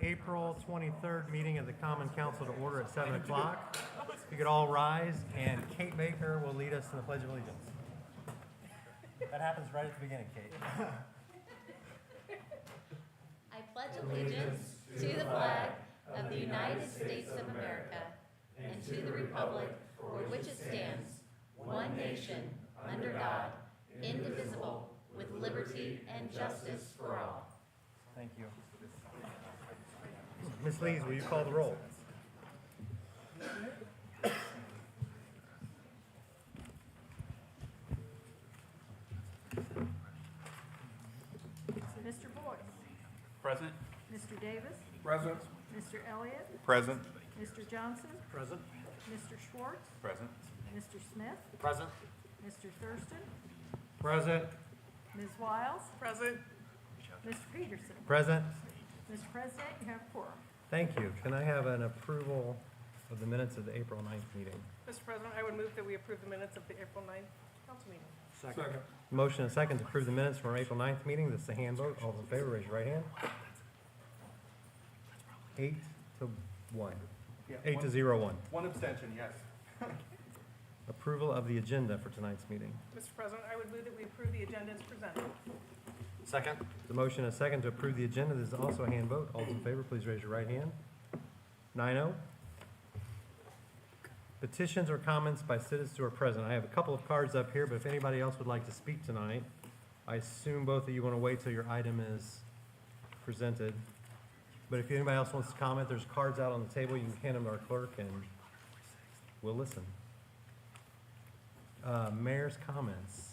April 23rd meeting of the Common Council to order at 7 o'clock. If you could all rise, and Kate Baker will lead us in the Pledge of Allegiance. That happens right at the beginning, Kate. I pledge allegiance to the flag of the United States of America and to the republic for which it stands, one nation, under God, indivisible, with liberty and justice for all. Thank you. Ms. Lees, will you call the roll? Mr. Boyce. Present. Mr. Davis. Present. Mr. Elliott. Present. Mr. Johnson. Present. Mr. Schwartz. Present. Mr. Smith. Present. Mr. Thurston. Present. Ms. Wiles. Present. Mr. Peterson. Present. Mr. President, you have quorum. Thank you. Can I have an approval of the minutes of the April 9th meeting? Mr. President, I would move that we approve the minutes of the April 9th council meeting. Second. Motion and second to approve the minutes from our April 9th meeting. This is a hand vote. All those in favor, raise your right hand. 8 to 1. 8 to 0, 1. One abstention, yes. Approval of the agenda for tonight's meeting. Mr. President, I would move that we approve the agenda as presented. Second. The motion and second to approve the agenda. This is also a hand vote. All those in favor, please raise your right hand. 9-0. Petitions or comments by citizens who are present. I have a couple of cards up here, but if anybody else would like to speak tonight, I assume both of you want to wait till your item is presented. But if anybody else wants to comment, there's cards out on the table. You can hand them to our clerk and we'll listen. Mayor's comments.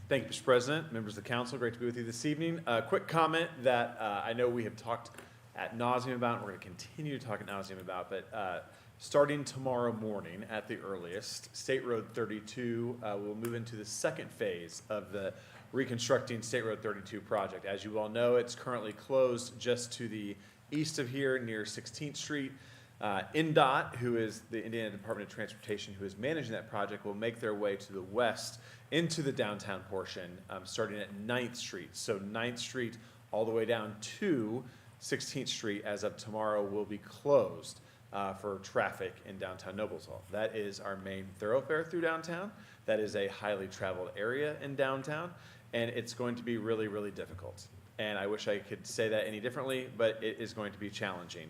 Thank you, Mr. President, members of the council. Great to be with you this evening. A quick comment that I know we have talked ad nauseum about, and we're going to continue to talk ad nauseum about, but starting tomorrow morning at the earliest, State Road 32 will move into the second phase of the reconstructing State Road 32 project. As you all know, it's currently closed just to the east of here near 16th Street. INDOT, who is the Indiana Department of Transportation, who is managing that project, will make their way to the west into the downtown portion, starting at 9th Street. So 9th Street all the way down to 16th Street as of tomorrow will be closed for traffic in downtown Noblesville. That is our main thoroughfare through downtown. That is a highly traveled area in downtown, and it's going to be really, really difficult. And I wish I could say that any differently, but it is going to be challenging.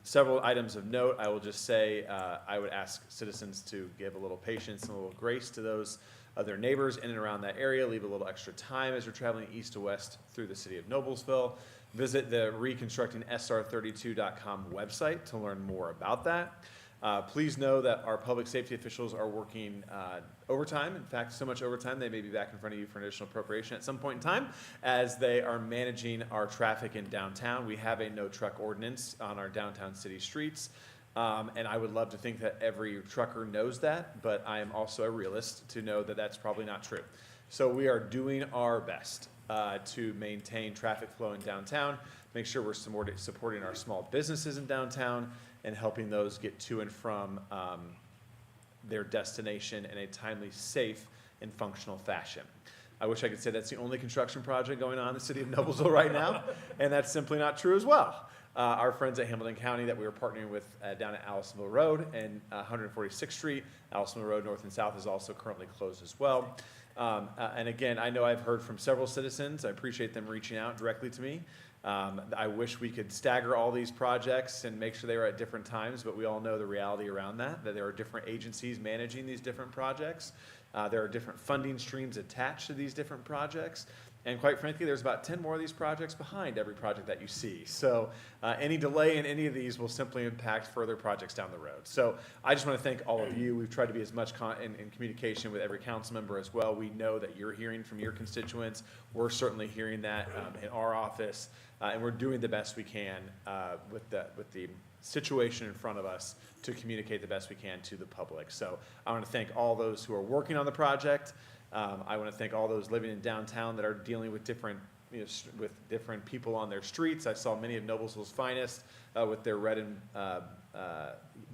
Several items of note. I will just say I would ask citizens to give a little patience and a little grace to those of their neighbors in and around that area. Leave a little extra time as you're traveling east to west through the city of Noblesville. Visit the reconstructingsr32.com website to learn more about that. Please know that our public safety officials are working overtime. In fact, so much overtime, they may be back in front of you for an additional appropriation at some point in time as they are managing our traffic in downtown. We have a no truck ordinance on our downtown city streets. And I would love to think that every trucker knows that, but I am also a realist to know that that's probably not true. So we are doing our best to maintain traffic flow in downtown, make sure we're supporting our small businesses in downtown, and helping those get to and from their destination in a timely, safe, and functional fashion. I wish I could say that's the only construction project going on in the city of Noblesville right now, and that's simply not true as well. Our friends at Hamilton County that we are partnering with down at Allisonville Road and 146th Street, Allisonville Road North and South is also currently closed as well. And again, I know I've heard from several citizens. I appreciate them reaching out directly to me. I wish we could stagger all these projects and make sure they were at different times, but we all know the reality around that there are different agencies managing these different projects. There are different funding streams attached to these different projects. And quite frankly, there's about 10 more of these projects behind every project that you see. So any delay in any of these will simply impact further projects down the road. So I just want to thank all of you. We've tried to be as much in communication with every council member as well. We know that you're hearing from your constituents. We're certainly hearing that in our office. And we're doing the best we can with the situation in front of us to communicate the best we can to the public. So I want to thank all those who are working on the project. I want to thank all those living in downtown that are dealing with different with different people on their streets. I saw many of Noblesville's finest with their red and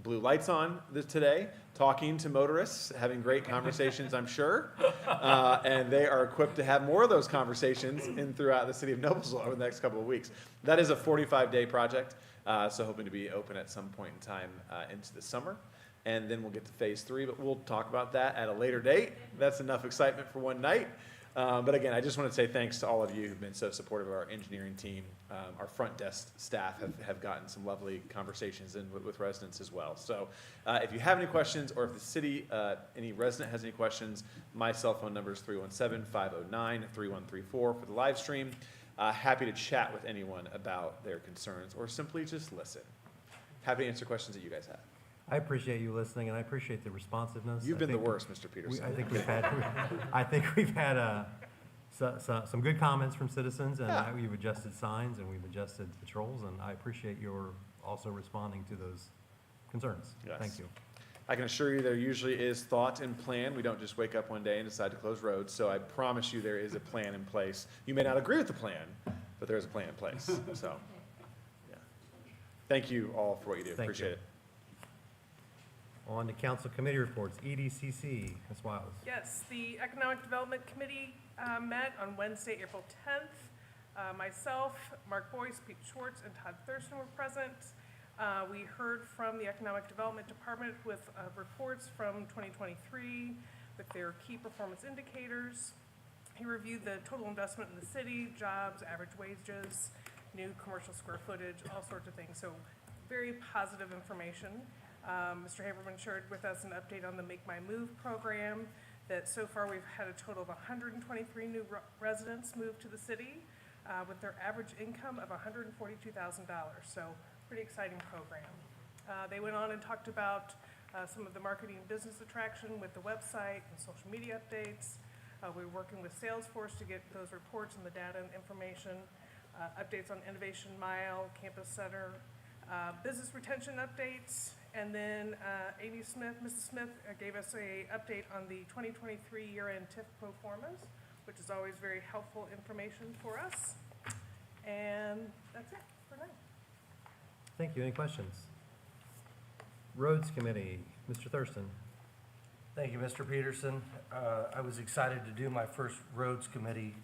blue lights on today, talking to motorists, having great conversations, I'm sure. And they are equipped to have more of those conversations throughout the city of Noblesville over the next couple of weeks. That is a 45-day project, so hoping to be open at some point in time into the summer. And then we'll get to phase 3, but we'll talk about that at a later date. That's enough excitement for one night. But again, I just want to say thanks to all of you who've been so supportive of our engineering team. Our front desk staff have gotten some lovely conversations in with residents as well. So if you have any questions, or if the city, any resident has any questions, my cell phone number is 317-509-3134 for the live stream. Happy to chat with anyone about their concerns, or simply just listen. Happy to answer questions that you guys have. I appreciate you listening, and I appreciate the responsiveness. You've I been the think worst, Mr. Peterson. I think we've had some good comments from citizens, and Yeah. we've adjusted signs and we've adjusted patrols, and I appreciate your also responding to those concerns. Yes. Thank you. I can assure you there usually is thought and plan. We don't just wake up one day and decide to close roads, so I promise you there is a plan in place. You may not agree with the plan, but there is a plan in place, so, yeah. Thank you all for what you do. Thank Appreciate you. it. On to council committee reports, EDCC, Ms. Wiles. Yes, the Economic Development Committee met on Wednesday, April 10th. Myself, Mark Boyce, Pete Schwartz, and Todd Thurston were present. We heard from the Economic Development Department with reports from 2023 with their key performance indicators. He reviewed the total investment in the city, jobs, average wages, new commercial square footage, all sorts of things. So very positive information. Mr. Haberman shared with us an update on the Make My Move program, that so far we've had a total of 123 new residents move to the city with their average income of $142,000. So pretty exciting program. They went on and talked about some of the marketing and business attraction with the website and social media updates. We're working with Salesforce to get those reports and the data and information, updates on Innovation Mile, Campus Center, business retention updates, and then Amy Smith, Mrs. Smith gave us a update on the 2023 year-end TIF pro formas, which is always very helpful information for us. And that's it for now. Thank you. Any questions? Roads Committee, Mr. Thurston. Thank you, Mr. Peterson. I was excited to do my first Roads Committee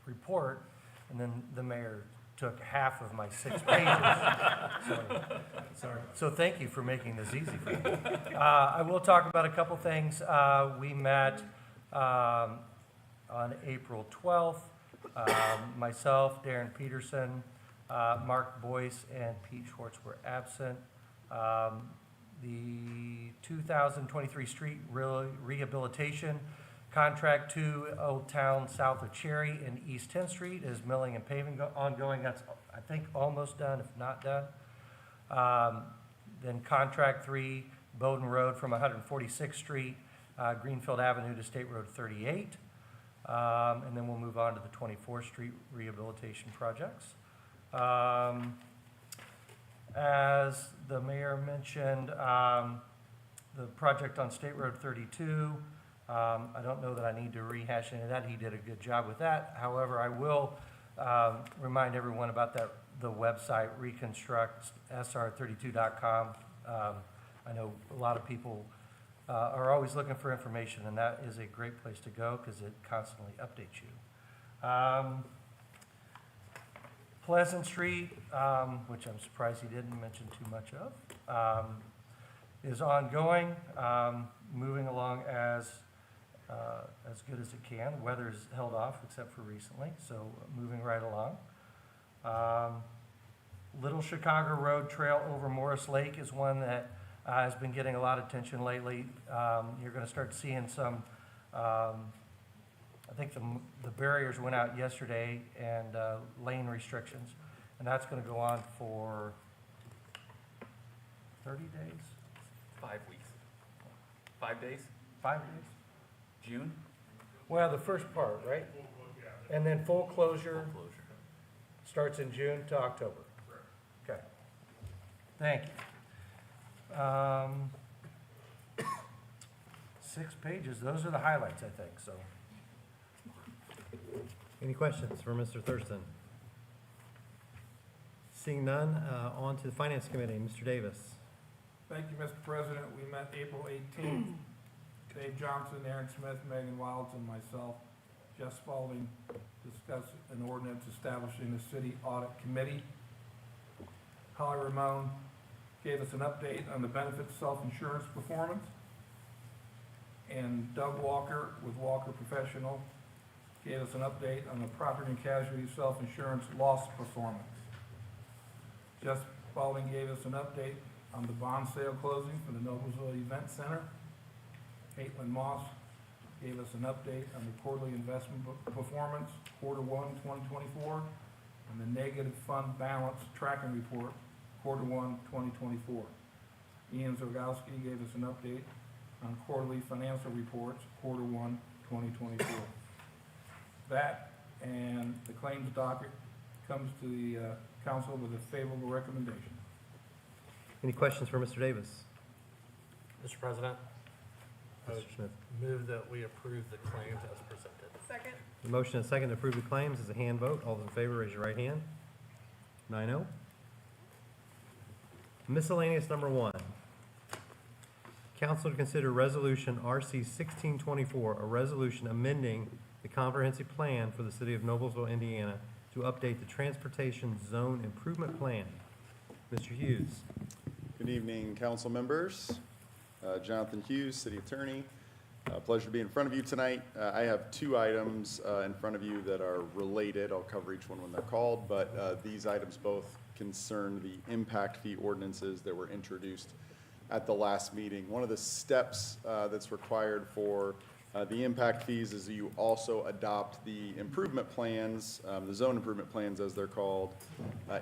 report, and then the mayor took half of my 6 pages. So thank you for making this easy for me. I will talk about a couple things. We met on April 12th. Myself, Darren Peterson, Mark Boyce, and Pete Schwartz were absent. The 2023 street rehabilitation contract 2 Old Town south of Cherry and East 10th Street is milling and paving ongoing. That's, I think, almost done, if not done. Then contract 3 Bowden Road from 146th Street, Greenfield Avenue to State Road 38. And then we'll move on to the 24th Street rehabilitation projects. As the mayor mentioned, the project on State Road 32, I don't know that I need to rehash any of that. He did a good job with that. However, I will remind everyone about the website, reconstructsr32.com. I know a lot of people are always looking for information, and that is a great place to go because it constantly updates you. Pleasant Street, which I'm surprised he didn't mention too much of, is ongoing, moving along as good as it can. Weather's held off except for recently, so moving right along. Little Chicago Road Trail over Morris Lake is one that has been getting a lot of attention lately. You're going to start seeing some, I think the barriers went out yesterday, and lane restrictions, and that's going to go on for 30 days? 5 weeks. 5 days? 5 days? June? Well, the first part, right? And then full closure starts in June to October? Okay. Thank you. 6 pages, those are the highlights, I think, so. Any questions for Mr. Thurston? Seeing none, on to the Finance Committee, Mr. Davis. Thank you, Mr. President. We met April 18th. Dave Johnson, Aaron Smith, Megan Wilds, and myself, Jeff Spalding, discussed an ordinance establishing the city audit committee. Holly Ramone gave us an update on the benefits self-insurance performance. And Doug Walker with Walker Professional gave us an update on the property and casualty self-insurance loss performance. Jeff Spalding gave us an update on the bond sale closing for the Noblesville Event Center. Caitlin Moss gave us an update on the quarterly investment performance, quarter 1, 2024, and the negative fund balance tracking report, quarter 1, 2024. Ian Zergowski gave us an update on quarterly financial reports, quarter 1, 2024. That and the claims docket comes to the council with a favorable recommendation. Any questions for Mr. Davis? Mr. President, I would Mr. Smith. move that we approve the claims as presented. Second? The motion and second to approve the claims is a hand vote. All those in favor, raise your right hand. 9-0. Miscellaneous number 1. Council to consider resolution RC 1624, a resolution amending the comprehensive plan for the city of Noblesville, Indiana to update the transportation zone improvement plan. Mr. Hughes. Good evening, council members. Jonathan Hughes, city attorney. Pleasure to be in front of you tonight. I have 2 items in front of you that are related. I'll cover each one when they're called, but these items both concern the impact fee ordinances that were introduced at the last meeting. One of the steps that's required for the impact fees is that you also adopt the improvement plans, the zone improvement plans as they're called,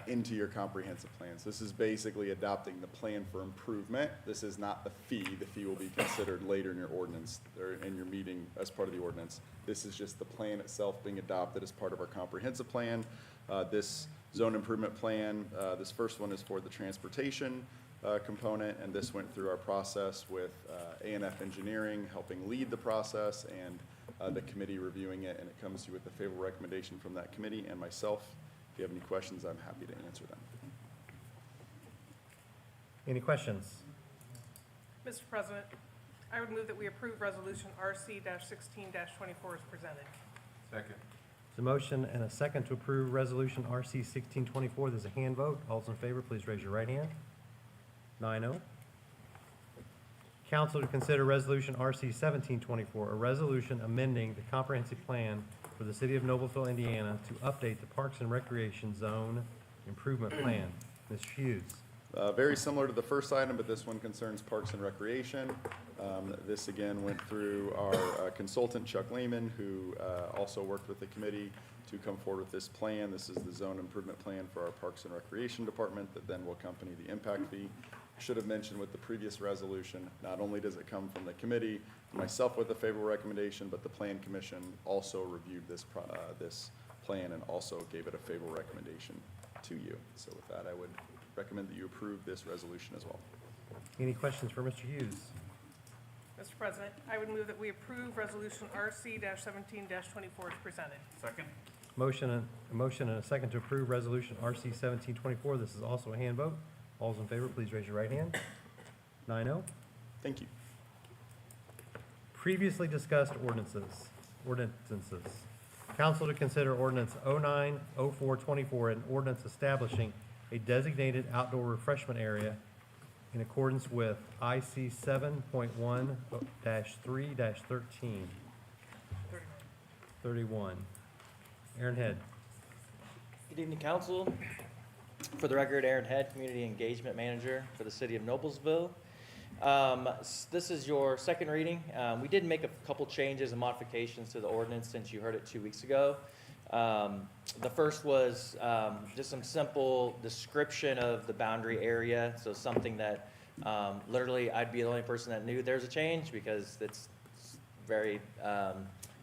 into your comprehensive plans. This is basically adopting the plan for improvement. This is not the fee. The fee will be considered later in your ordinance or in your meeting as part of the ordinance. This is just the plan itself being adopted as part of our comprehensive plan. This zone improvement plan, this first one is for the transportation component, and this went through our process with A&F Engineering helping lead the process and the committee reviewing it, and it comes to you with a favorable recommendation from that committee and myself. If you have any questions, I'm happy to answer them. Any questions? Mr. President, I would move that we approve resolution RC-16-24 as presented. Second. There's a motion and a second to approve resolution RC 1624. There's a hand vote. All those in favor, please raise your right hand. 9-0. Council to consider resolution RC 1724, a resolution amending the comprehensive plan for the city of Noblesville, Indiana to update the Parks and Recreation Zone Improvement Plan. Mr. Hughes. Very similar to the first item, but this one concerns Parks and Recreation. This again went through our consultant, Chuck Lehman, who also worked with the committee to come forward with this plan. This is the zone improvement plan for our Parks and Recreation Department that then will accompany the impact fee. Should have mentioned with the previous resolution, not only does it come from the committee, myself with a favorable recommendation, but the Plan Commission also reviewed this plan and also gave it a favorable recommendation to you. So with that, I would recommend that you approve this resolution as well. Any questions for Mr. Hughes? Mr. President, I would move that we approve resolution RC-17-24 as presented. Second. A motion and a second to approve resolution RC 1724. This is also a hand vote. All those in favor, please raise your right hand. 9-0. Thank you. Previously discussed ordinances. Council to consider ordinance 09-0424, an ordinance establishing a designated outdoor refreshment area in accordance with IC 7.1-3-13. 31. Aaron Head. Good evening, council. For the record, Aaron Head, Community Engagement Manager for the city of Noblesville. This is your second reading. We did make a couple changes and modifications to the ordinance since you heard it 2 weeks ago. The first was just some simple description of the boundary area, so something that literally I'd be the only person that knew there's a change because it's very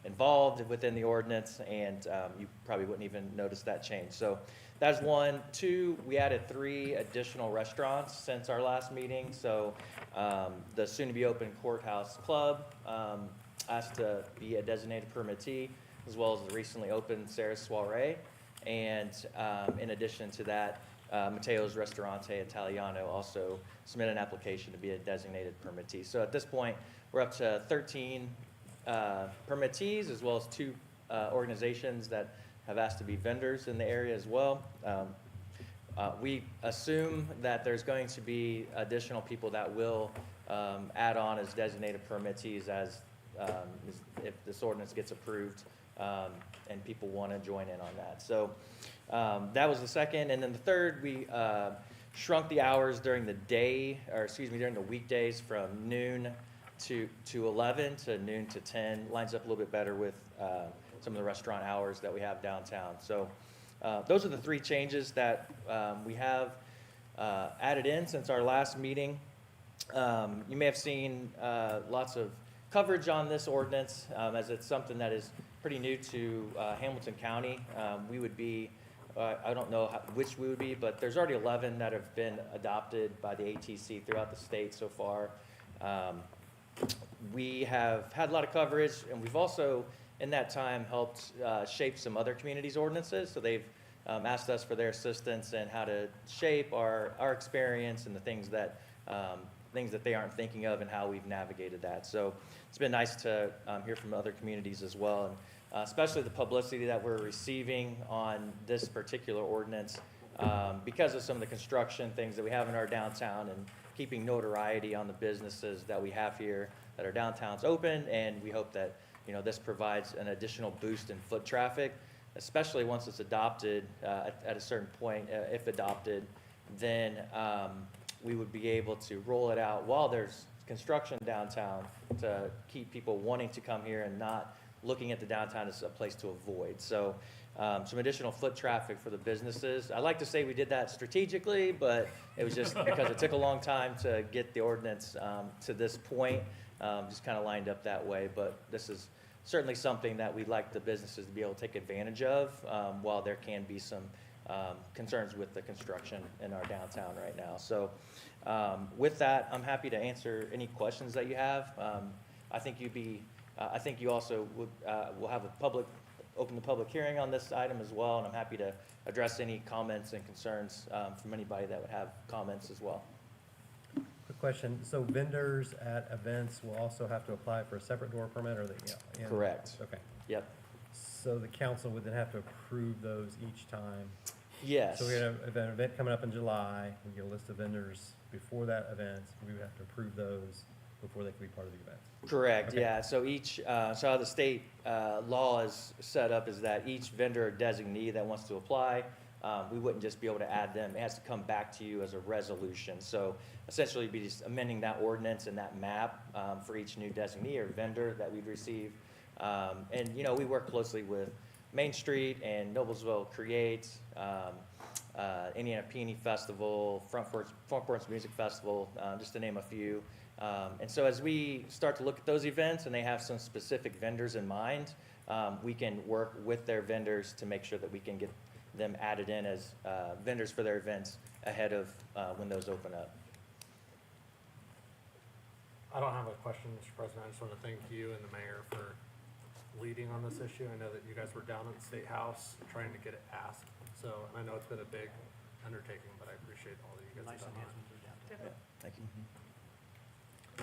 involved within the ordinance, and you probably wouldn't even notice that change. So that's one. Two, we added 3 additional restaurants since our last meeting. So the soon-to-be-open Courthouse Club asked to be a designated permittee, as well as the recently opened Sarah's Soiree. And in addition to that, Matteo's Ristorante Italiano also submitted an application to be a designated permittee. So at this point, we're up to 13 permittees, as well as 2 organizations that have asked to be vendors in the area as well. We assume that there's going to be additional people that will add on as designated permittees if this ordinance gets approved and people want to join in on that. So that was the second. And then the third, we shrunk the hours during the day, or excuse me, during the weekdays from noon to 11 to noon to 10. Lines up a little bit better with some of the restaurant hours that we have downtown. So those are the 3 changes that we have added in since our last meeting. You may have seen lots of coverage on this ordinance, as it's something that is pretty new to Hamilton County. We would be, I don't know which we would be, but there's already 11 that have been adopted by the ATC throughout the state so far. We have had a lot of coverage, and we've also, in that time, helped shape some other communities' ordinances. So they've asked us for their assistance in how to shape our experience and the things that they aren't thinking of and how we've navigated that. So it's been nice to hear from other communities as well, and especially the publicity that we're receiving on this particular ordinance because of some of the construction things that we have in our downtown and keeping notoriety on the businesses that we have here, that our downtown's open, and we hope that this provides an additional boost in foot traffic, especially once it's adopted at a certain point. If adopted, then we would be able to roll it out while there's construction downtown to keep people wanting to come here and not looking at the downtown as a place to avoid. So some additional foot traffic for the businesses. I like to say we did that strategically, but it was just because it took a long time to get the ordinance to this point. Just kind of lined up that way, but this is certainly something that we'd like the businesses to be able to take advantage of while there can be some concerns with the construction in our downtown right now. So with that, I'm happy to answer any questions that you have. I think you also will have open the public hearing on this item as well, and I'm happy to address any comments and concerns from anybody that would have comments as well. Quick question, so vendors at events will also have to apply for a separate door permit, or they? Yeah. Correct. Okay. Yep. So the council would then have to approve those each time? Yes. So we have an event coming up in July, we get a list of vendors before that event, we would have to approve those before they can be part of the event? Correct, Okay. yeah. So so how the state law is set up is that each vendor or designee that wants to apply, we wouldn't just be able to add them. It has to come back to you as a resolution. So essentially, be just amending that ordinance and that map for each new designee or vendor that we'd receive. And, we work closely with Main Street and Noblesville Create, Indiana Peony Festival, Front Porch Music Festival, just to name a few. And so as we start to look at those events and they have some specific vendors in mind, we can work with their vendors to make sure that we can get them added in as vendors for their events ahead of when those open up. I don't have a question, Mr. President. I just want to thank you and the mayor for leading on this issue. I know that you guys were down at the State House trying to get it passed. So, and I know it's been a big undertaking, but I appreciate all that you guys have done on it. Thank you.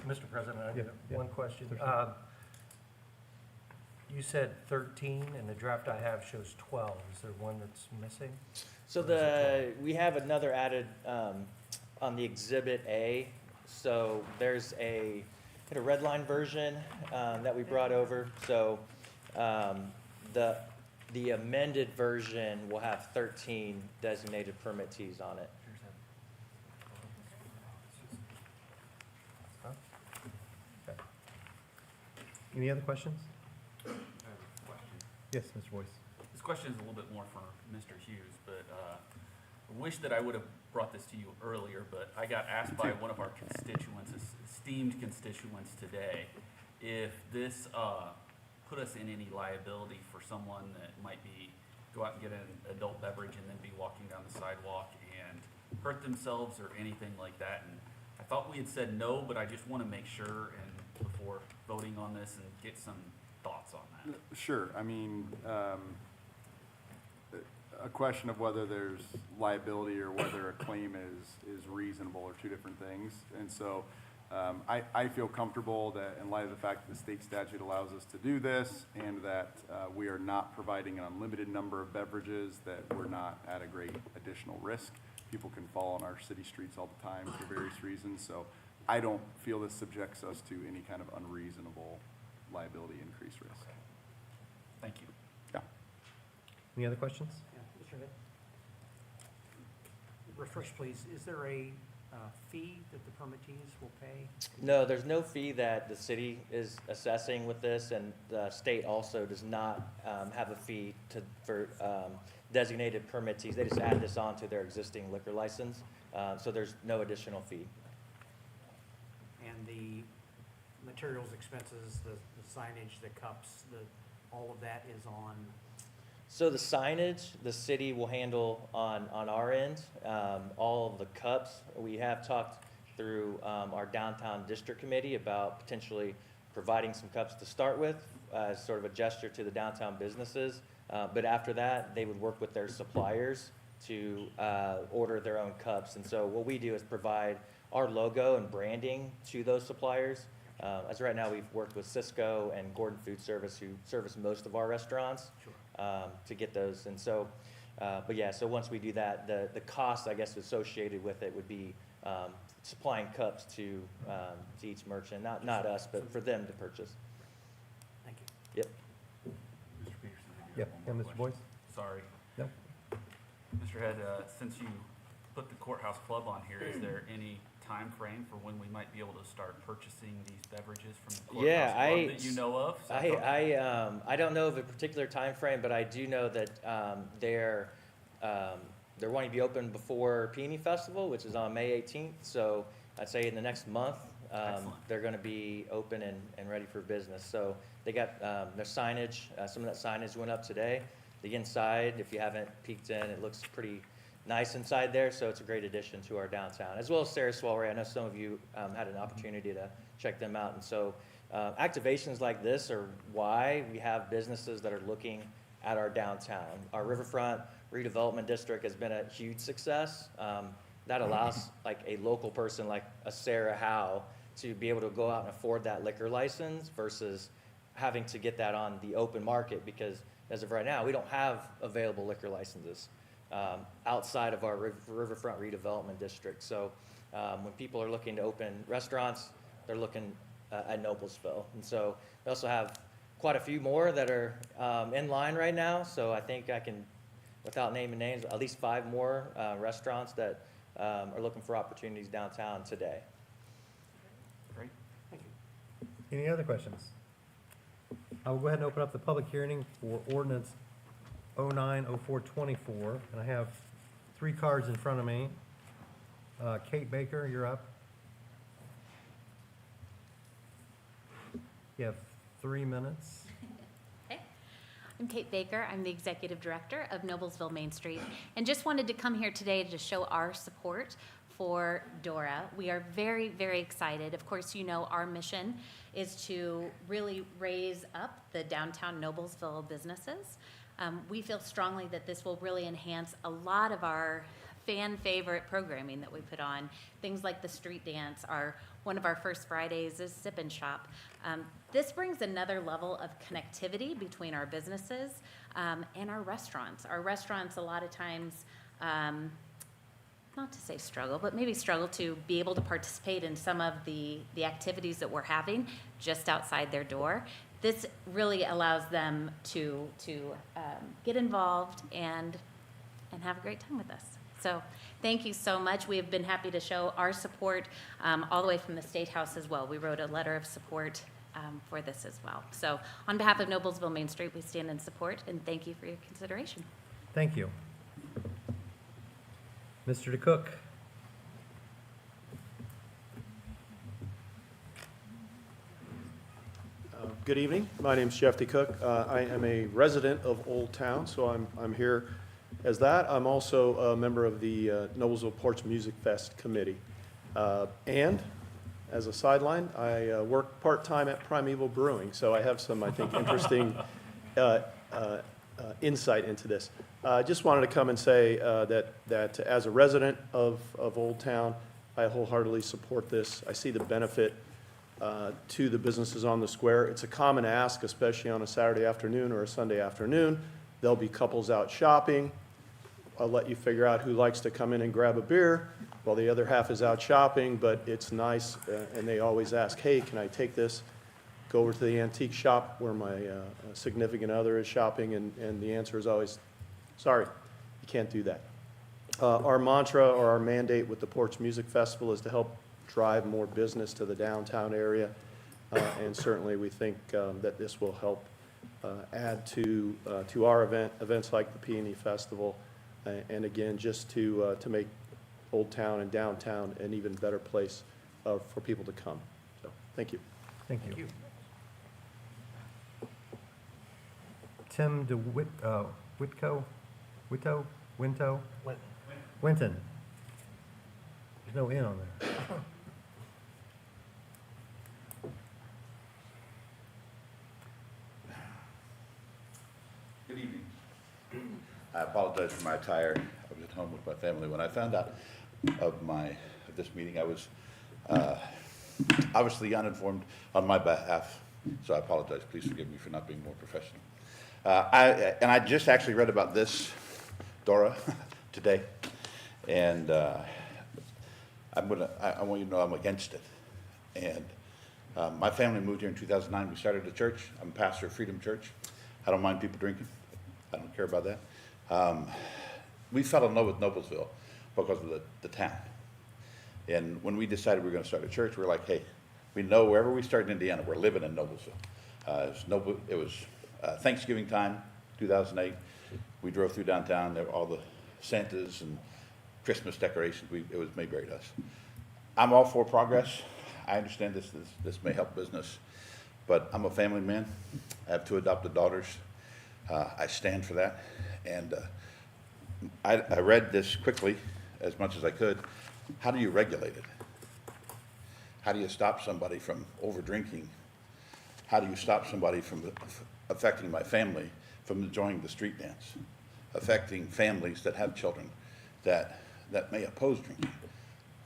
Mr. President, I have Yeah. one question. Sure. You said 13, and the draft I have shows 12. Is there one that's missing? So we have another added on the Exhibit A. So there's a red line version that we brought over. So the amended version will have 13 designated permittees on it. Any other questions? I have a question. Yes, Mr. Boyce. This question is a little bit more for Mr. Hughes, but I wish that I would have brought this to you earlier, but I got asked by one of our constituents, esteemed constituents today, if this put us in any liability for someone that might go out and get an adult beverage and then be walking down the sidewalk and hurt themselves or anything like that. And I thought we had said no, but I just want to make sure and before voting on this and get some thoughts on that. Sure, I mean, a question of whether there's liability or whether a claim is reasonable are two different things. And so I feel comfortable that in light of the fact that the state statute allows us to do this and that we are not providing an unlimited number of beverages, that we're not at a great additional risk. People can fall on our city streets all the time for various reasons. So I don't feel this subjects us to any kind of unreasonable liability increased risk. Thank you. Yeah. Any other questions? Yeah, Mr. Head. Refresh, please. Is there a fee that the permittees will pay? No, there's no fee that the city is assessing with this, and the state also does not have a fee for designated permittees. They just add this on to their existing liquor license, so there's no additional fee. And the materials, expenses, the signage, the cups, all of that is on, So the signage, the city will handle on our end. All of the cups, we have talked through our downtown district committee about potentially providing some cups to start with, as sort of a gesture to the downtown businesses. But after that, they would work with their suppliers to order their own cups. And so what we do is provide our logo and branding to those suppliers. As of right now, we've worked with Cisco and Gordon Food Service, who service most of our restaurants, to get those. And so, but yeah, so once we do that, the cost, I guess, associated with it would be supplying cups to each merchant, not us, but for them to purchase. thank you. Yep. Mr. Peterson, I do Yep, have yeah, one more Mr. question. Boyce? Sorry. No. Mr. Head, since you put the courthouse club on here, is there any time frame for when we might be able to start purchasing these beverages from the Yeah, courthouse club that you know of? Is that something- I don't know of a particular time frame, but I do know that they're wanting to be open before Peony Festival, which is on May 18th. So I'd say in the next month, Excellent. they're going to be open and ready for business. So they got their signage. Some of that signage went up today. The inside, if you haven't peeked in, it looks pretty nice inside there. So it's a great addition to our downtown, as well as Sarah Swalway. I know some of you had an opportunity to check them out. And so activations like this are why we have businesses that are looking at our downtown. Our Riverfront redevelopment district has been a huge success. That allows like a local person like a Sarah Howe to be able to go out and afford that liquor license versus having to get that on the open market, because as of right now, we don't have available liquor licenses outside of our Riverfront redevelopment district. So when people are looking to open restaurants, they're looking at Noblesville. And so we also have quite a few more that are in line right now. So I think I can, without naming names, at least 5 more restaurants that are looking for opportunities downtown today. Great. Thank you. Any other questions? I will go ahead and open up the public hearing for ordinance 090424, and I have 3 cards in front of me. Kate Baker, you're up. You have 3 minutes. Okay. I'm Kate Baker. I'm the Executive Director of Noblesville Main Street, and just wanted to come here today to show our support for Dora. We are very, very excited. Of course, you know our mission is to really raise up the downtown Noblesville businesses. We feel strongly that this will really enhance a lot of our fan favorite programming that we put on. Things like the street dance. One of our first Fridays is Sip and Shop. This brings another level of connectivity between our businesses and our restaurants. Our restaurants a lot of times, not to say struggle, but maybe struggle to be able to participate in some of the activities that we're having just outside their door. This really allows them to get involved and have a great time with us. So thank you so much. We have been happy to show our support all the way from the State House as well. We wrote a letter of support for this as well. So on behalf of Noblesville Main Street, we stand in support, and thank you for your consideration. Thank you. Mr. DeCook. Good evening. My name's Jeff DeCook. I am a resident of Old Town, so I'm here as that. I'm also a member of the Noblesville Porch Music Fest Committee. And as a sideline, I work part-time at Primeval Brewing, so I have some, I think, interesting insight into this. I just wanted to come and say that as a resident of Old Town, I wholeheartedly support this. I see the benefit to the businesses on the square. It's a common ask, especially on a Saturday afternoon or a Sunday afternoon. There'll be couples out shopping. I'll let you figure out who likes to come in and grab a beer while the other half is out shopping, but it's nice, and they always ask, hey, can I take this, go over to the antique shop where my significant other is shopping, and the answer is always, sorry, you can't do that. Our mantra or our mandate with the Porch Music Festival is to help drive more business to the downtown area, and certainly we think that this will help add to our events like the Peony Festival, and again, just to make Old Town and downtown an even better place for people to come. So, thank you. Thank you. Tim Winton? Winton. There's no N on there. Good evening. I apologize for my attire. I was at home with my family. When I found out of this meeting, I was obviously uninformed on my behalf, so I apologize. Please forgive me for not being more professional. I just actually read about this, Dora, today, and I want you to know I'm against it. And my family moved here in 2009. We started a church. I'm a pastor of Freedom Church. I don't mind people drinking. I don't care about that. We fell in love with Noblesville because of the town. And when we decided we were going to start a church, we were like, hey, we know wherever we start in Indiana, we're living in Noblesville. It was Thanksgiving time, 2008. We drove through downtown. There were all the Santas and Christmas decorations. It was made great to us. I'm all for progress. I understand this may help business, but I'm a family man. I have 2 adopted daughters. I stand for that. And I read this quickly as much as I could. How do you regulate it? How do you stop somebody from over drinking? How do you stop somebody from affecting my family from enjoying the street dance? Affecting families that have children that may oppose drinking.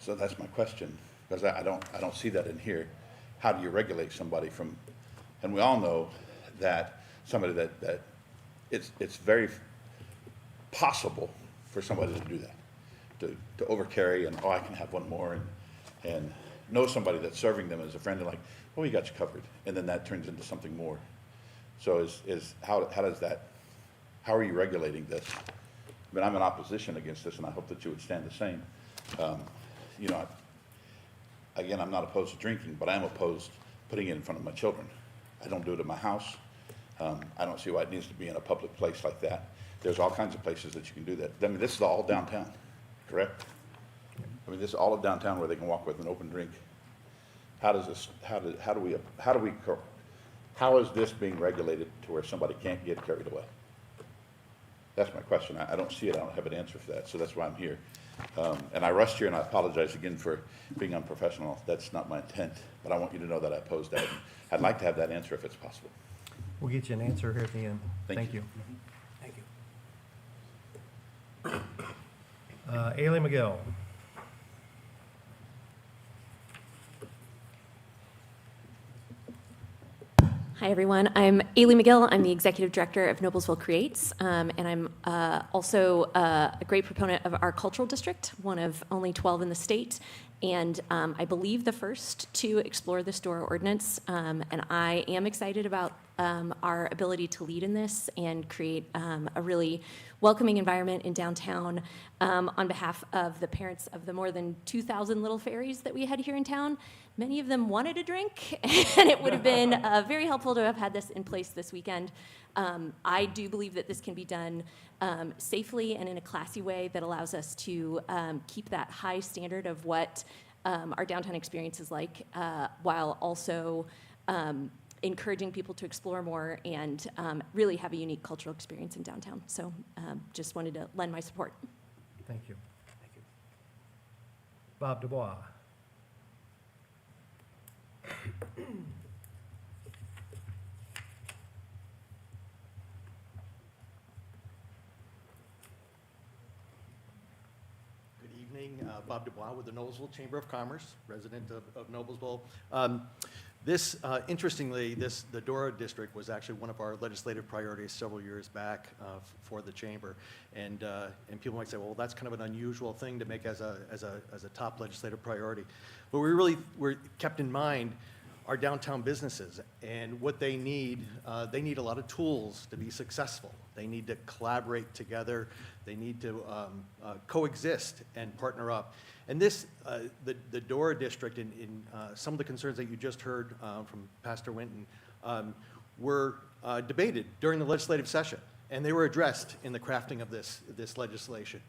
So that's my question, because I don't see that in here. How do you regulate somebody from, and we all know that somebody that it's very possible for somebody to do that, to overcarry and, oh, I can have one more, and know somebody that's serving them as a friend and like, oh, we got you covered, and then that turns into something more. So how does that, how are you regulating this? I mean, I'm in opposition against this, and I hope that you would stand the same. You know, again, I'm not opposed to drinking, but I am opposed to putting it in front of my children. I don't do it in my house. I don't see why it needs to be in a public place like that. There's all kinds of places that you can do that. I mean, this is all downtown, correct? I mean, this is all of downtown where they can walk with an open drink. How is this being regulated to where somebody can't get carried away? That's my question. I don't see it. I don't have an answer for that. So that's why I'm here. And I rushed here, and I apologize again for being unprofessional. That's not my intent. But I want you to know that I opposed that. And I'd like to have that answer if it's possible. We'll get you an answer here at the end. Thank you. Thank you. Ailey McGill. Hi, everyone. I'm Ailey McGill. I'm the Executive Director of Noblesville Creates, and I'm also a great proponent of our cultural district, one of only 12 in the state, and I believe the first to explore the store ordinance, and I am excited about our ability to lead in this and create a really welcoming environment in downtown on behalf of the parents of the more than 2,000 little fairies that we had here in town. Many of them wanted a drink, and it would have been very helpful to have had this in place this weekend. I do believe that this can be done safely and in a classy way that allows us to keep that high standard of what our downtown experience is like, while also encouraging people to explore more and really have a unique cultural experience in downtown. So just wanted to lend my support. Thank you. Bob Dubois. evening. Bob Dubois with the Noblesville Chamber of Commerce, resident of Noblesville. Interestingly, the Dora district was actually one of our legislative priorities several years back for the chamber. And people might say, well, that's kind of an unusual thing to make as a top legislative priority. But we're kept in mind our downtown businesses and what they need a lot of tools to be successful. They need to collaborate together. They need to coexist and partner up. And the Dora district, in some of the concerns that you just heard from Pastor Winton, were debated during the legislative session, and they were addressed in the crafting of this legislation,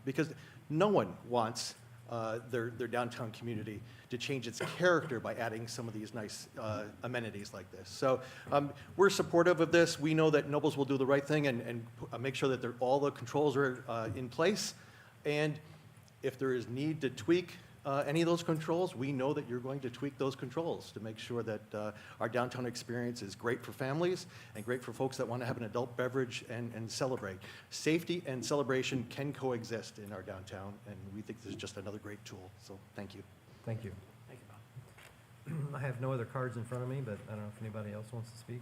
because no one wants their downtown community to change its character by adding some of these nice amenities like this. So we're supportive of this. We know that Nobles will do the right thing and make sure that all the controls are in place. And if there is need to tweak any of those controls, we know that you're going to tweak those controls to make sure that our downtown experience is great for families and great for folks that want to have an adult beverage and celebrate. Safety and celebration can coexist in our downtown, and we think this is just another great tool. So thank you. Thank you. Thank you, Bob. I have no other cards in front of me, but I don't know if anybody else wants to speak.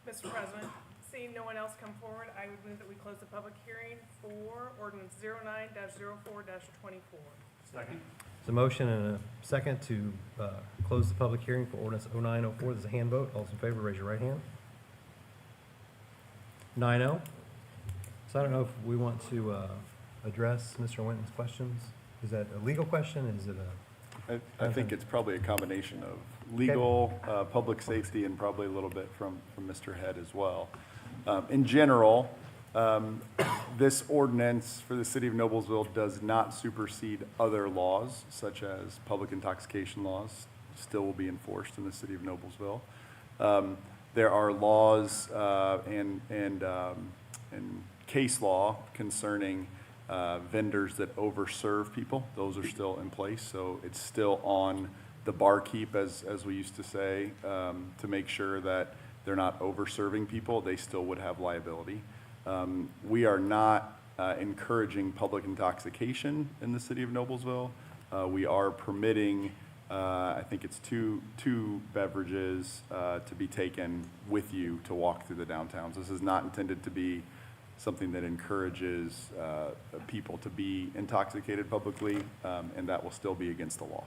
Mr. President, seeing no one else come forward, I would move that we close the public hearing for ordinance 09-04-24. Second. There's a motion and a second to close the public hearing for ordinance 0904. There's a hand vote. All those in favor, raise your right hand. 9-0. So I don't know if we want to address Mr. Winton's questions. Is that a legal question? Is it a? I think it's probably a combination of legal, public safety, and probably a little bit from Mr. Head as well. In general, this ordinance for the city of Noblesville does not supersede other laws, such as public intoxication laws, still will be enforced in the city of Noblesville. There are laws and case law concerning vendors that overserve people. Those are still in place, so it's still on the barkeep, as we used to say, to make sure that they're not over-serving people. They still would have liability. We are not encouraging public intoxication in the city of Noblesville. We are permitting, I think it's two beverages to be taken with you to walk through the downtowns. This is not intended to be something that encourages people to be intoxicated publicly, and that will still be against the law.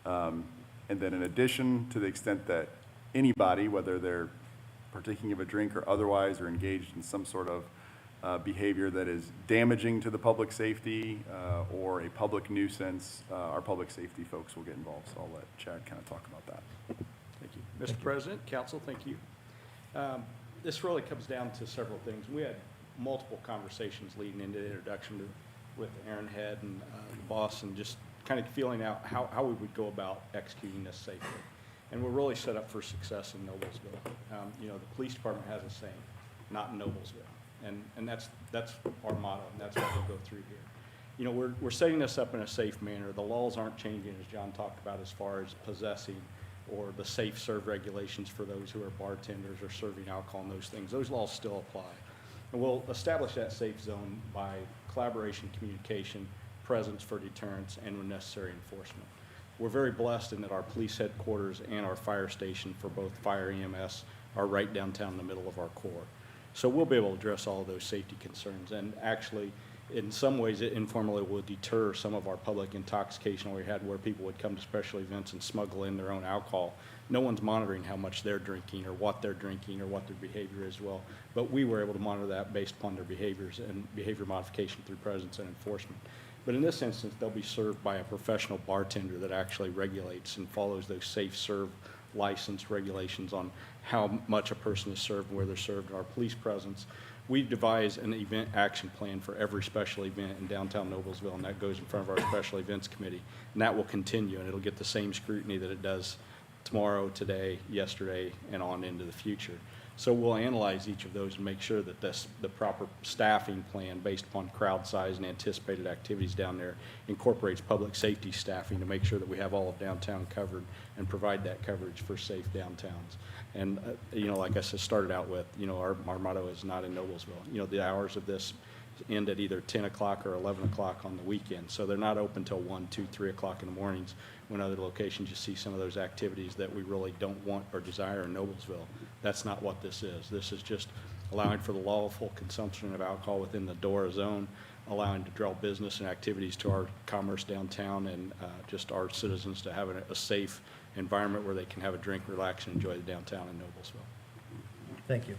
And then in addition, to the extent that anybody, whether they're partaking of a drink or otherwise, or engaged in some sort of behavior that is damaging to the public safety or a public nuisance, our public safety folks will get involved. So I'll let Chad kind of talk about that. Thank you. Mr. President, Council, thank you. This really comes down to several things. We had multiple conversations leading into the introduction with Aaron Head and the boss, and just kind of feeling out how we would go about executing this safely. And we're really set up for success in Noblesville. You know, the police department has a saying, not in Noblesville. And that's our motto, and that's what we'll go through here. You know, we're setting this up in a safe manner. The laws aren't changing, as John talked about, as far as possessing or the safe serve regulations for those who are bartenders or serving alcohol and those things. Those laws still apply. And we'll establish that safe zone by collaboration, communication, presence for deterrence, and when necessary, enforcement. We're very blessed in that our police headquarters and our fire station for both fire EMS are right downtown in the middle of our core. So we'll be able to address all of those safety concerns, and actually, in some ways, it informally will deter some of our public intoxication we had, where people would come to special events and smuggle in their own alcohol. No one's monitoring how much they're drinking or what they're drinking or what their behavior is well, but we were able to monitor that based upon their behaviors and behavior modification through presence and enforcement. But in this instance, they'll be served by a professional bartender that actually regulates and follows those safe serve license regulations on how much a person is served and where they're served in our police presence. We've devised an event action plan for every special event in downtown Noblesville, and that goes in front of our special events committee. And that will continue, and it'll get the same scrutiny that it does tomorrow, today, yesterday, and on into the future. So we'll analyze each of those and make sure that the proper staffing plan based upon crowd size and anticipated activities down there incorporates public safety staffing to make sure that we have all of downtown covered and provide that coverage for safe downtowns. And, you know, like I said, started out with, you know, our motto is not in Noblesville. You know, the hours of this end at either 10 o'clock or 11 o'clock on the weekend. So they're not open till 1, 2, 3 o'clock in the mornings, when other locations you see some of those activities that we really don't want or desire in Noblesville. That's not what this is. This is just allowing for the lawful consumption of alcohol within the DORA zone, allowing to draw business and activities to our commerce downtown, and just our citizens to have a safe environment where they can have a drink, relax, and enjoy the downtown in Noblesville. Thank you.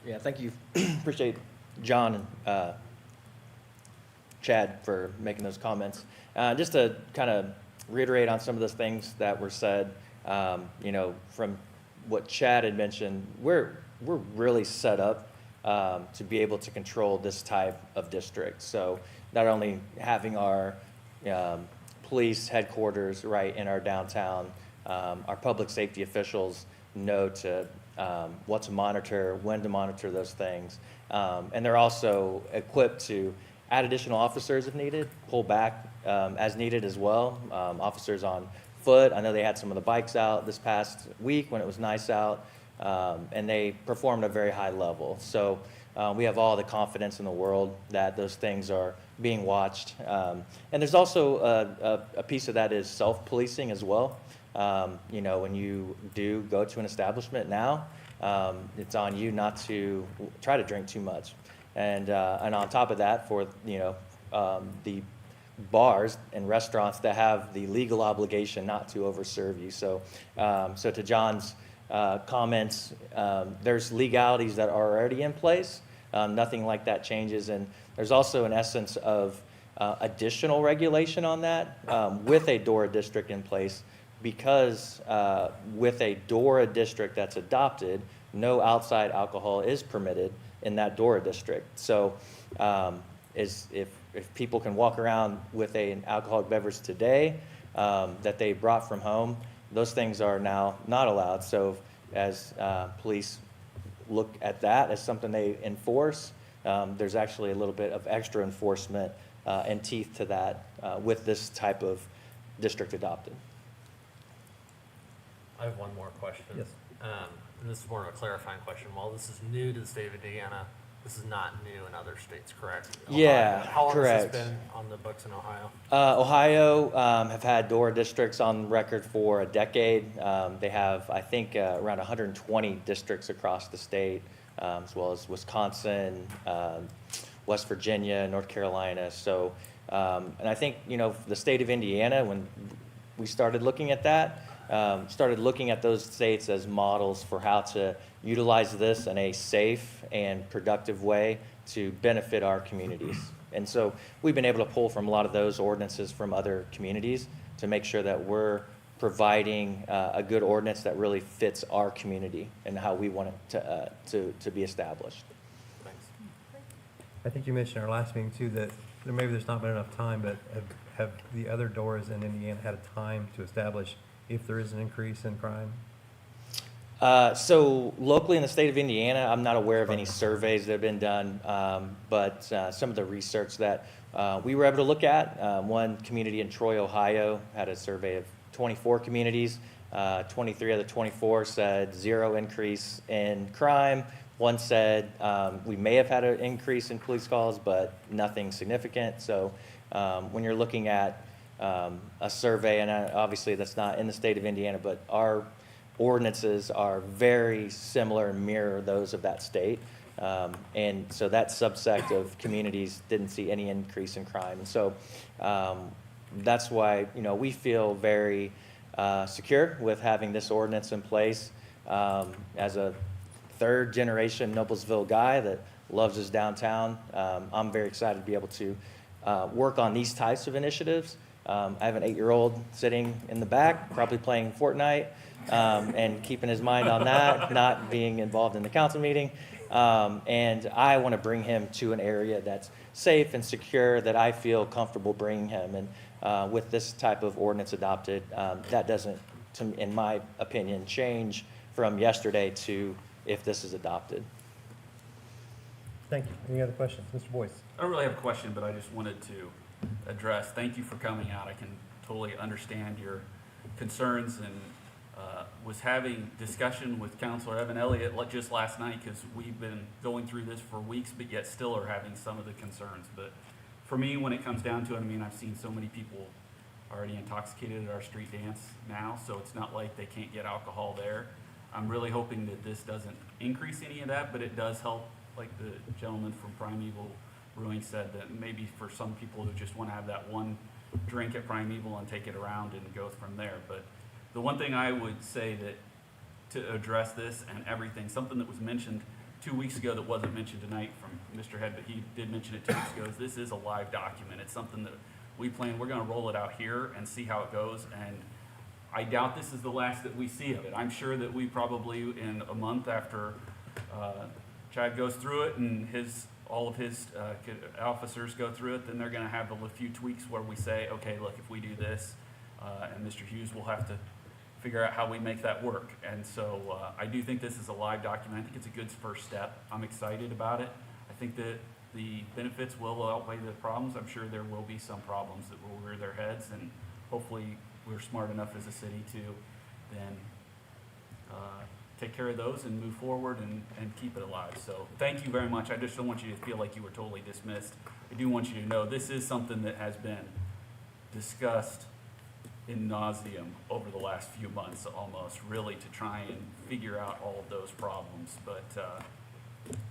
Yeah, thank you. Appreciate John and Chad for making those comments. Just to kind of reiterate on some of those things that were said, you know, from what Chad had mentioned, we're really set up to be able to control this type of district. So not only having our police headquarters right in our downtown, our public safety officials know to what to monitor, when to monitor those things. And they're also equipped to add additional officers if needed, pull back as needed as well. Officers on foot, I know they had some of the bikes out this past week when it was nice out, and they performed at a very high level. So we have all the confidence in the world that those things are being watched. And there's also a piece of that is self-policing as well. You know, when you do go to an establishment now, it's on you not to try to drink too much. And on top of that, for, you know, the bars and restaurants that have the legal obligation not to overserve you. So, so to John's comments, there's legalities that are already in place. Nothing like that changes. And there's also an essence of additional regulation on that with a DORA district in place, because with a DORA district that's adopted, no outside alcohol is permitted in that DORA district. So if people can walk around with an alcoholic beverage today that they brought from home, those things are now not allowed. So as police look at that as something they enforce, there's actually a little bit of extra enforcement and teeth to that with this type of district adopted. I have one more question. Yes. And this is more of a clarifying question. While this is new to the state of Indiana, this is not new in other states, correct? Yeah, How long correct. has this been on the books in Ohio? Ohio have had DORA districts on record for a decade. They have, I think, around 120 districts across the state, as well as Wisconsin, West Virginia, North Carolina. So, and I think, you know, the state of Indiana, when we started looking at that, started looking at those states as models for how to utilize this in a safe and productive way to benefit our communities. And so we've been able to pull from a lot of those ordinances from other communities to make sure that we're providing a good ordinance that really fits our community and how we want it to be established. Thanks. I think you mentioned in our last meeting too that maybe there's not been enough time, but have the other DORAs in Indiana had a time to establish if there is an increase in crime? So locally in the state of Indiana, I'm not aware of any surveys that have been done, but some of the research that we were able to look at, one community in Troy, Ohio, had a survey of 24 communities. 23 of the 24 said 0 increase in crime. One said we may have had an increase in police calls, but nothing significant. So when you're looking at a survey, and obviously that's not in the state of Indiana, but our ordinances are very similar and mirror those of that state. And so that subsect of communities didn't see any increase in crime. And so that's why, you know, we feel very secure with having this ordinance in place. As a third generation Noblesville guy that loves his downtown, I'm very excited to be able to work on these types of initiatives. I have an 8-year-old sitting in the back, probably playing Fortnite, and keeping his mind on that, not being involved in the council meeting. And I want to bring him to an area that's safe and secure, that I feel comfortable bringing him. And with this type of ordinance adopted, that doesn't, in my opinion, change from yesterday to if this is adopted. Thank you. Any other questions? Mr. Boyce? I don't really have a question, but I just wanted to address, thank you for coming out. I can totally understand your concerns and was having discussion with Counselor Evan Elliott just last night, because we've been going through this for weeks, but yet still are having some of the concerns. But for me, when it comes down to it, I mean, I've seen so many people already intoxicated at our street dance now, so it's not like they can't get alcohol there. I'm really hoping that this doesn't increase any of that, but it does help, like the gentleman from Primeval Brewing said, that maybe for some people who just want to have that one drink at Primeval and take it around and go from there. But the one thing I would say that to address this and everything, something that was mentioned 2 weeks ago that wasn't mentioned tonight from Mr. Head, but he did mention it 2 weeks ago, is this is a live document. It's something that we plan, we're gonna roll it out here and see how it goes, and I doubt this is the last that we see of it. I'm sure that we probably, in a month after Chad goes through it and all of his officers go through it, then they're gonna have a few tweaks where we say, okay, look, if we do this, and Mr. Hughes will have to figure out how we make that work. And so I do think this is a live document. I think it's a good first step. I'm excited about it. I think that the benefits will outweigh the problems. I'm sure there will be some problems that will rear their heads, and hopefully we're smart enough as a city to then take care of those and move forward and keep it alive. So thank you very much. I just don't want you to feel like you were totally dismissed. I do want you to know this is something that has been discussed in nauseum over the last few months almost, really, to try and figure out all of those problems. But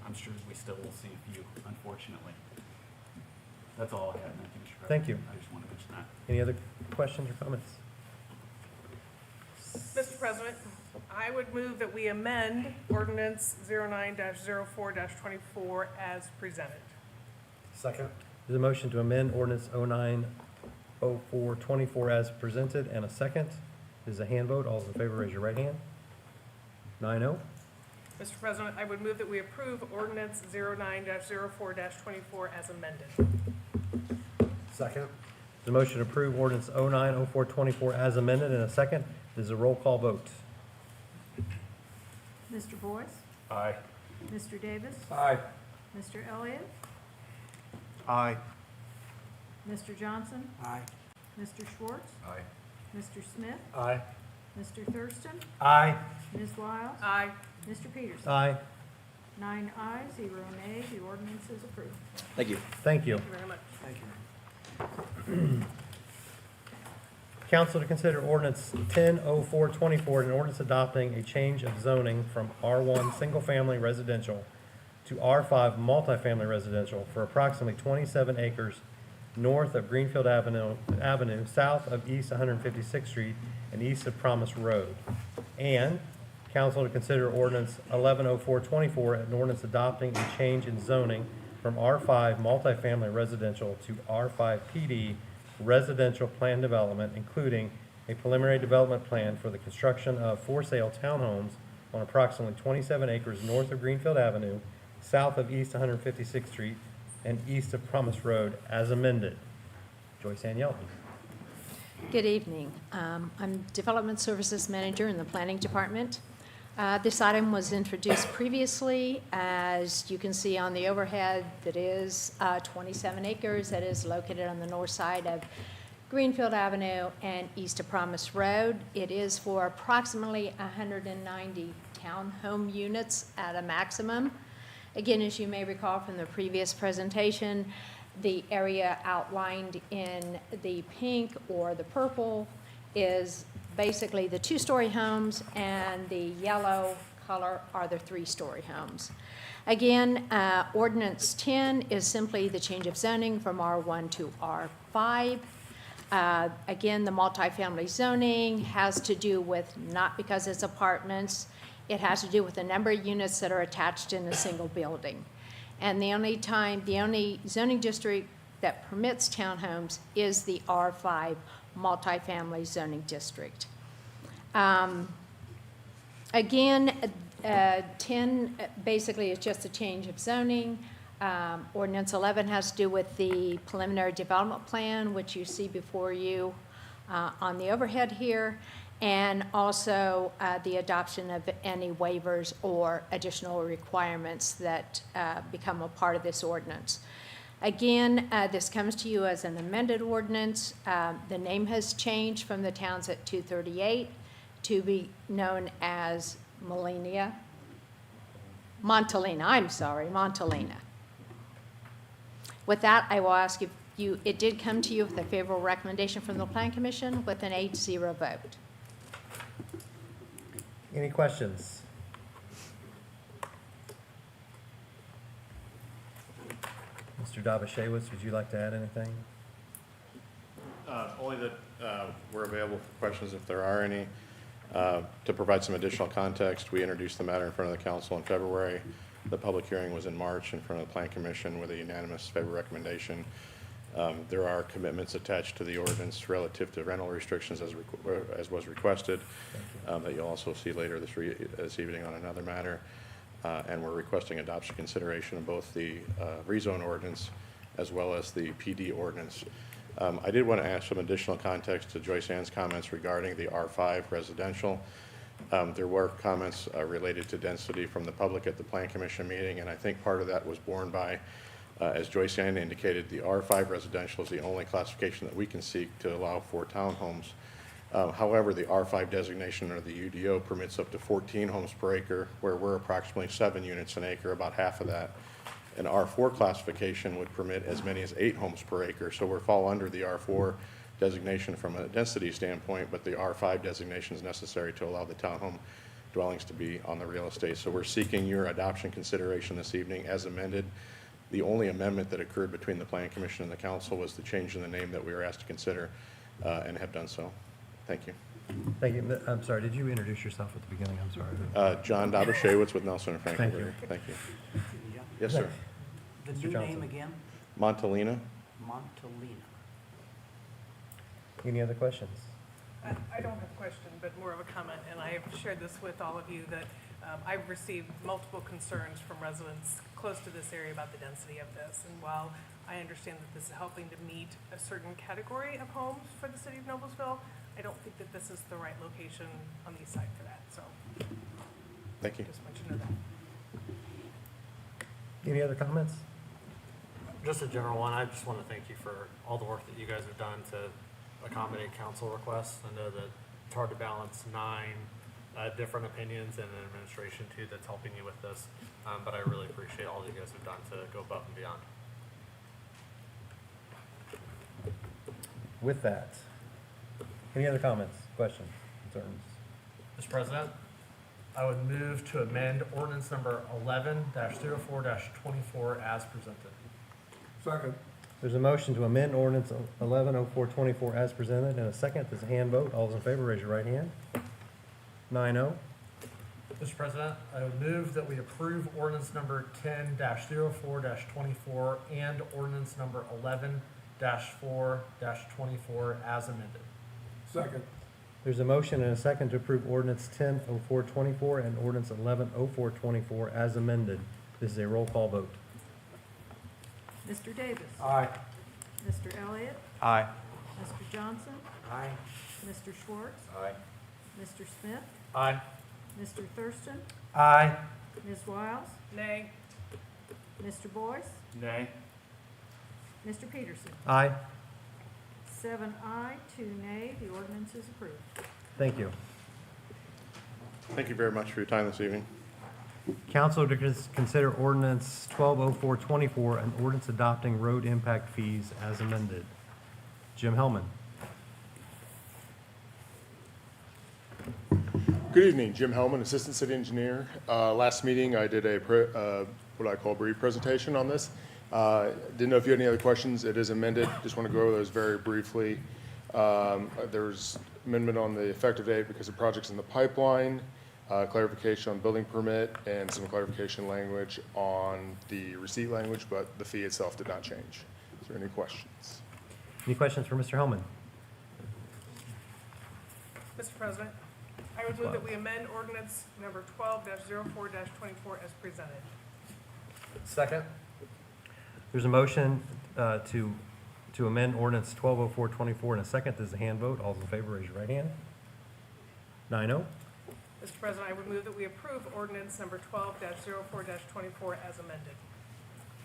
I'm sure we still will see a few, unfortunately. That's all I had. Thank you, Mr. President. Thank you. I just wanted to mention that. Any other questions or comments? Mr. President, I would move that we amend ordinance 09-04-24 as presented. Second. There's a motion to amend ordinance 09-04-24 as presented, and a second. This is a hand vote. All those in favor, raise your right hand. 9-0. Mr. President, I would move that we approve ordinance 09-04-24 as amended. Second. There's a motion to approve ordinance 09-04-24 as amended, and a second. This is a roll call vote. Mr. Boyce? Aye. Mr. Davis? Aye. Mr. Elliott? Aye. Mr. Johnson? Aye. Mr. Schwartz? Aye. Mr. Smith? Aye. Mr. Thurston? Aye. Ms. Wiles? Aye. Mr. Peterson? Aye. 9 ayes, 0 nays, the ordinance is approved. Thank you. Thank you. Thank you very much. Thank you. Council to consider ordinance 10-04-24, an ordinance adopting a change of zoning from R1 Single Family Residential to R5 Multifamily Residential for approximately 27 acres north of Greenfield Avenue, south of East 156th Street, and east of Promise Road. And council to consider ordinance 11-04-24, an ordinance adopting a change in zoning from R5 Multifamily Residential to R5 PD Residential Plan Development, including a preliminary development plan for the construction of for-sale townhomes on approximately 27 acres north of Greenfield Avenue, south of East 156th Street, and east of Promise Road, as amended. Joyce Ann Yelton. Good evening. I'm Development Services Manager in the Planning Department. This item was introduced previously. As you can see on the overhead, that is 27 acres that is located on the north side of Greenfield Avenue and east of Promise Road. It is for approximately 190 townhome units at a maximum. Again, as you may recall from the previous presentation, the area outlined in the pink or the purple is basically the two-story homes, and the yellow color are the three-story homes. Again, ordinance 10 is simply the change of zoning from R1 to R5. Again, the multifamily zoning has to do with, not because it's apartments, it has to do with the number of units that are attached in a single building. And the only zoning district that permits townhomes is the R5 multifamily zoning district. Again, 10 basically is just a change of zoning. Ordinance 11 has to do with the preliminary development plan, which you see before you on the overhead here, and also the adoption of any waivers or additional requirements that become a part of this ordinance. Again, this comes to you as an amended ordinance. The name has changed from the Towns at 238 to be known as Montalina, I'm sorry, Montalina. With that, I will ask if it did come to you with a favorable recommendation from the Plan Commission with an 8-0 vote. Any questions? Mr. Dabashewitz, would you like to add anything? Only that we're available for questions if there are any. To provide some additional context, we introduced the matter in front of the council in February. The public hearing was in March in front of the Plan Commission with a unanimous favor recommendation. There are commitments attached to the ordinance relative to rental restrictions as was requested, that you'll also see later this evening on another matter. And we're requesting adoption consideration of both the rezone ordinance as well as the PD ordinance. I did want to add some additional context to Joyce Ann's comments regarding the R5 residential. There were comments related to density from the public at the Plan Commission meeting, and I think part of that was borne by, as Joyce Ann indicated, the R5 residential is the only classification that we can seek to allow for townhomes. However, the R5 designation or the UDO permits up to 14 homes per acre, where we're approximately 7 units an acre, about half of that. An R4 classification would permit as many as 8 homes per acre, so we fall under the R4 designation from a density standpoint, but the R5 designation is necessary to allow the townhome dwellings to be on the real estate. So we're seeking your adoption consideration this evening as amended. The only amendment that occurred between the Plan Commission and the council was the change in the name that we were asked to consider and have done so. Thank you. Thank you. I'm sorry, did you introduce yourself at the beginning? I'm sorry. John Dabashewitz with Nelson and Thank you. Frankenberry. Thank you. Yes, sir. The Mr. new Johnson. name again? Montalina. Montalina. Any other questions? I don't have a question, but more of a comment, and I have shared this with all of you, that I've received multiple concerns from residents close to this area about the density of this. And while I understand that this is helping to meet a certain category of homes for the city of Noblesville, I don't think that this is the right location on the east side for that, so. Thank you. Just want you to know that. Any other comments? Just a general one, I just want to thank you for all the work that you guys have done to accommodate council requests. I know that it's hard to balance 9 different opinions and an administration too that's helping you with this, but I really appreciate all that you guys have done to go above and beyond. With that, any other comments, questions, concerns? Mr. President, I would move to amend ordinance number 11-04-24 as presented. Second. There's a motion to amend ordinance 110424 as presented, and a second. There's a hand vote. All those in favor, raise your right hand. 9-0. Mr. President, I would move that we approve ordinance number 10-04-24 and ordinance number 11-4-24 as amended. Second. There's a motion and a second to approve ordinance 100424 and ordinance 110424 as amended. This is a roll call vote. Mr. Davis. Aye. Mr. Elliott. Aye. Mr. Johnson. Aye. Mr. Schwartz. Aye. Mr. Smith. Aye. Mr. Thurston. Aye. Ms. Wiles. Nay. Mr. Boyce. Nay. Mr. Peterson. Aye. 7 aye, 2 nay. The ordinance is approved. Thank you. Thank you very much for your time this evening. Council to consider ordinance 120424, an ordinance adopting road impact fees as amended. Jim Hellman. Good evening, Jim Hellman, Assistant City Engineer. Last meeting, I did a what I call brief presentation on this. Didn't know if you had any other questions. It is amended. Just want to go over those very briefly. There's amendment on the effective date because of projects in the pipeline, clarification on building permit, and some clarification language on the receipt language, but the fee itself did not change. Is there any questions? Any questions for Mr. Hellman? Mr. President, I would move that we amend ordinance number 12-04-24 as presented. Second. There's a motion to amend ordinance 120424 and a second. There's a hand vote. All those in favor, raise your right hand. 9-0. Mr. President, I would move that we approve ordinance number 12-04-24 as amended.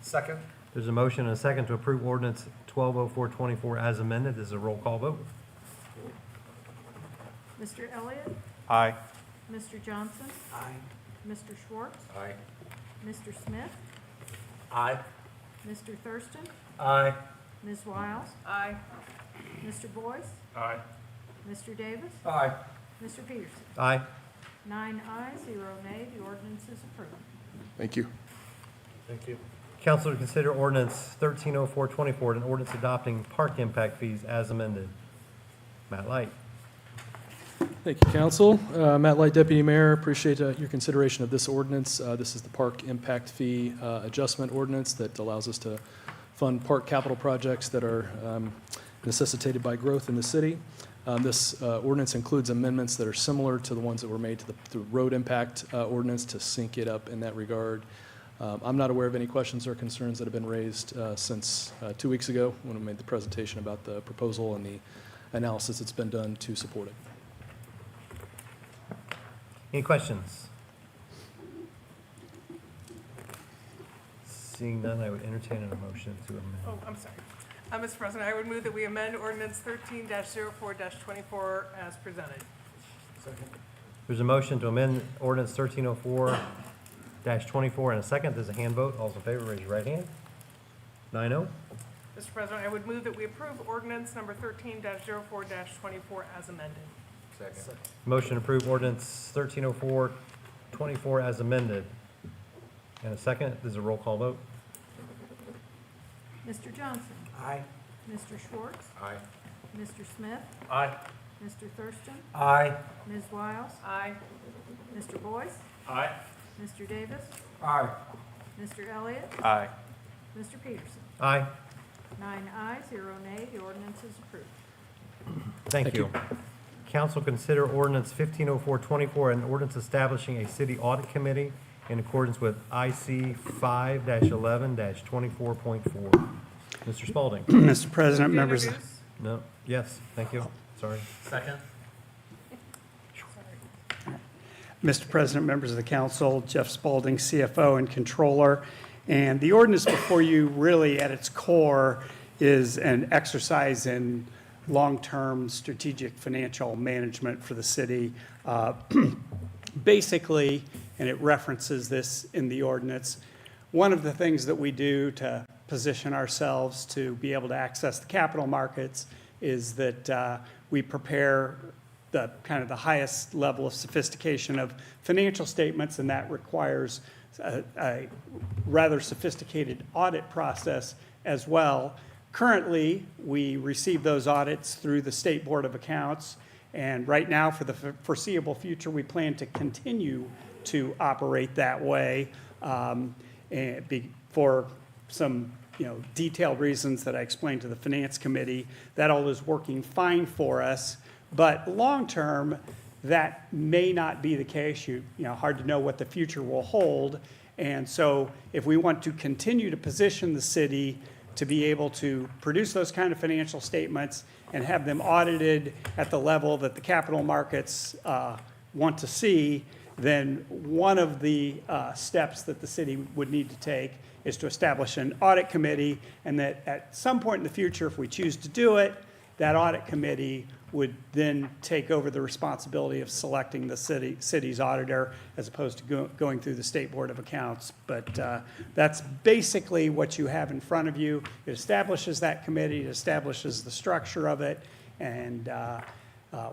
Second. There's a motion and a second to approve ordinance 120424 as amended. This is a roll call vote. Mr. Elliott. Aye. Mr. Johnson? Aye. Mr. Schwartz? Aye. Mr. Smith? Aye. Mr. Thurston? Aye. Ms. Wiles? Aye. Mr. Boyce? Aye. Mr. Davis? Aye. Mr. Peterson? Aye. 9 ayes, 0 nay, the ordinance is approved. Thank you. Thank you. Council to consider ordinance 130424, an ordinance adopting park impact fees as amended. Matt Light. Thank you, Council. Matt Light, Deputy Mayor. Appreciate your consideration of this ordinance. This is the Park Impact Fee Adjustment Ordinance that allows us to fund park capital projects that are necessitated by growth in the city. This ordinance includes amendments that are similar to the ones that were made to the road impact ordinance to sync it up in that regard. I'm not aware of any questions or concerns that have been raised since 2 weeks ago when we made the presentation about the proposal and the analysis that's been done to support it. Any questions? Seeing none, I would entertain a motion to amend. Oh, I'm sorry. Mr. President, I would move that we amend ordinance 13-04-24 as presented. Second. There's a motion to amend ordinance 1304-24 and a second. There's a hand vote. All those in favor, raise your right hand. 9-0. Mr. President, I would move that we approve ordinance number 13-04-24 as amended. Second. Motion to approve ordinance 1304-24 as amended. And a second. There's a roll call vote. Mr. Johnson? Aye. Mr. Schwartz? Aye. Mr. Smith? Aye. Mr. Thurston? Aye. Ms. Wiles? Aye. Mr. Boyce? Aye. Mr. Davis? Aye. Mr. Elliott? Aye. Mr. Peterson? Aye. 9 ayes, 0 nay, the ordinance is approved. Thank you. Council consider ordinance 1504-24, an ordinance establishing a city audit committee in accordance with IC 5-11-24.4. Mr. Spalding. Mr. President, To members, introduce? No, yes, thank you. Sorry. Second. Mr. President, members of the council, Jeff Spalding, CFO and Controller. And the ordinance before you really at its core is an exercise in long-term strategic financial management for the city. Basically, and it references this in the ordinance, one of the things that we do to position ourselves to be able to access the capital markets is that we prepare the kind of the highest level of sophistication of financial statements, and that requires a rather sophisticated audit process as well. Currently, we receive those audits through the State Board of Accounts, and right now, for the foreseeable future, we plan to continue to operate that way for some detailed reasons that I explained to the Finance Committee. That all is working fine for us, but long-term, that may not be the case. Hard to know what the future will hold. And so if we want to continue to position the city to be able to produce those kind of financial statements and have them audited at the level that the capital markets want to see, then one of the steps that the city would need to take is to establish an audit committee, and that at some point in the future, if we choose to do it, that audit committee would then take over the responsibility of selecting the city's auditor as opposed to going through the State Board of Accounts. But that's basically what you have in front of you. It establishes that committee, it establishes the structure of it, and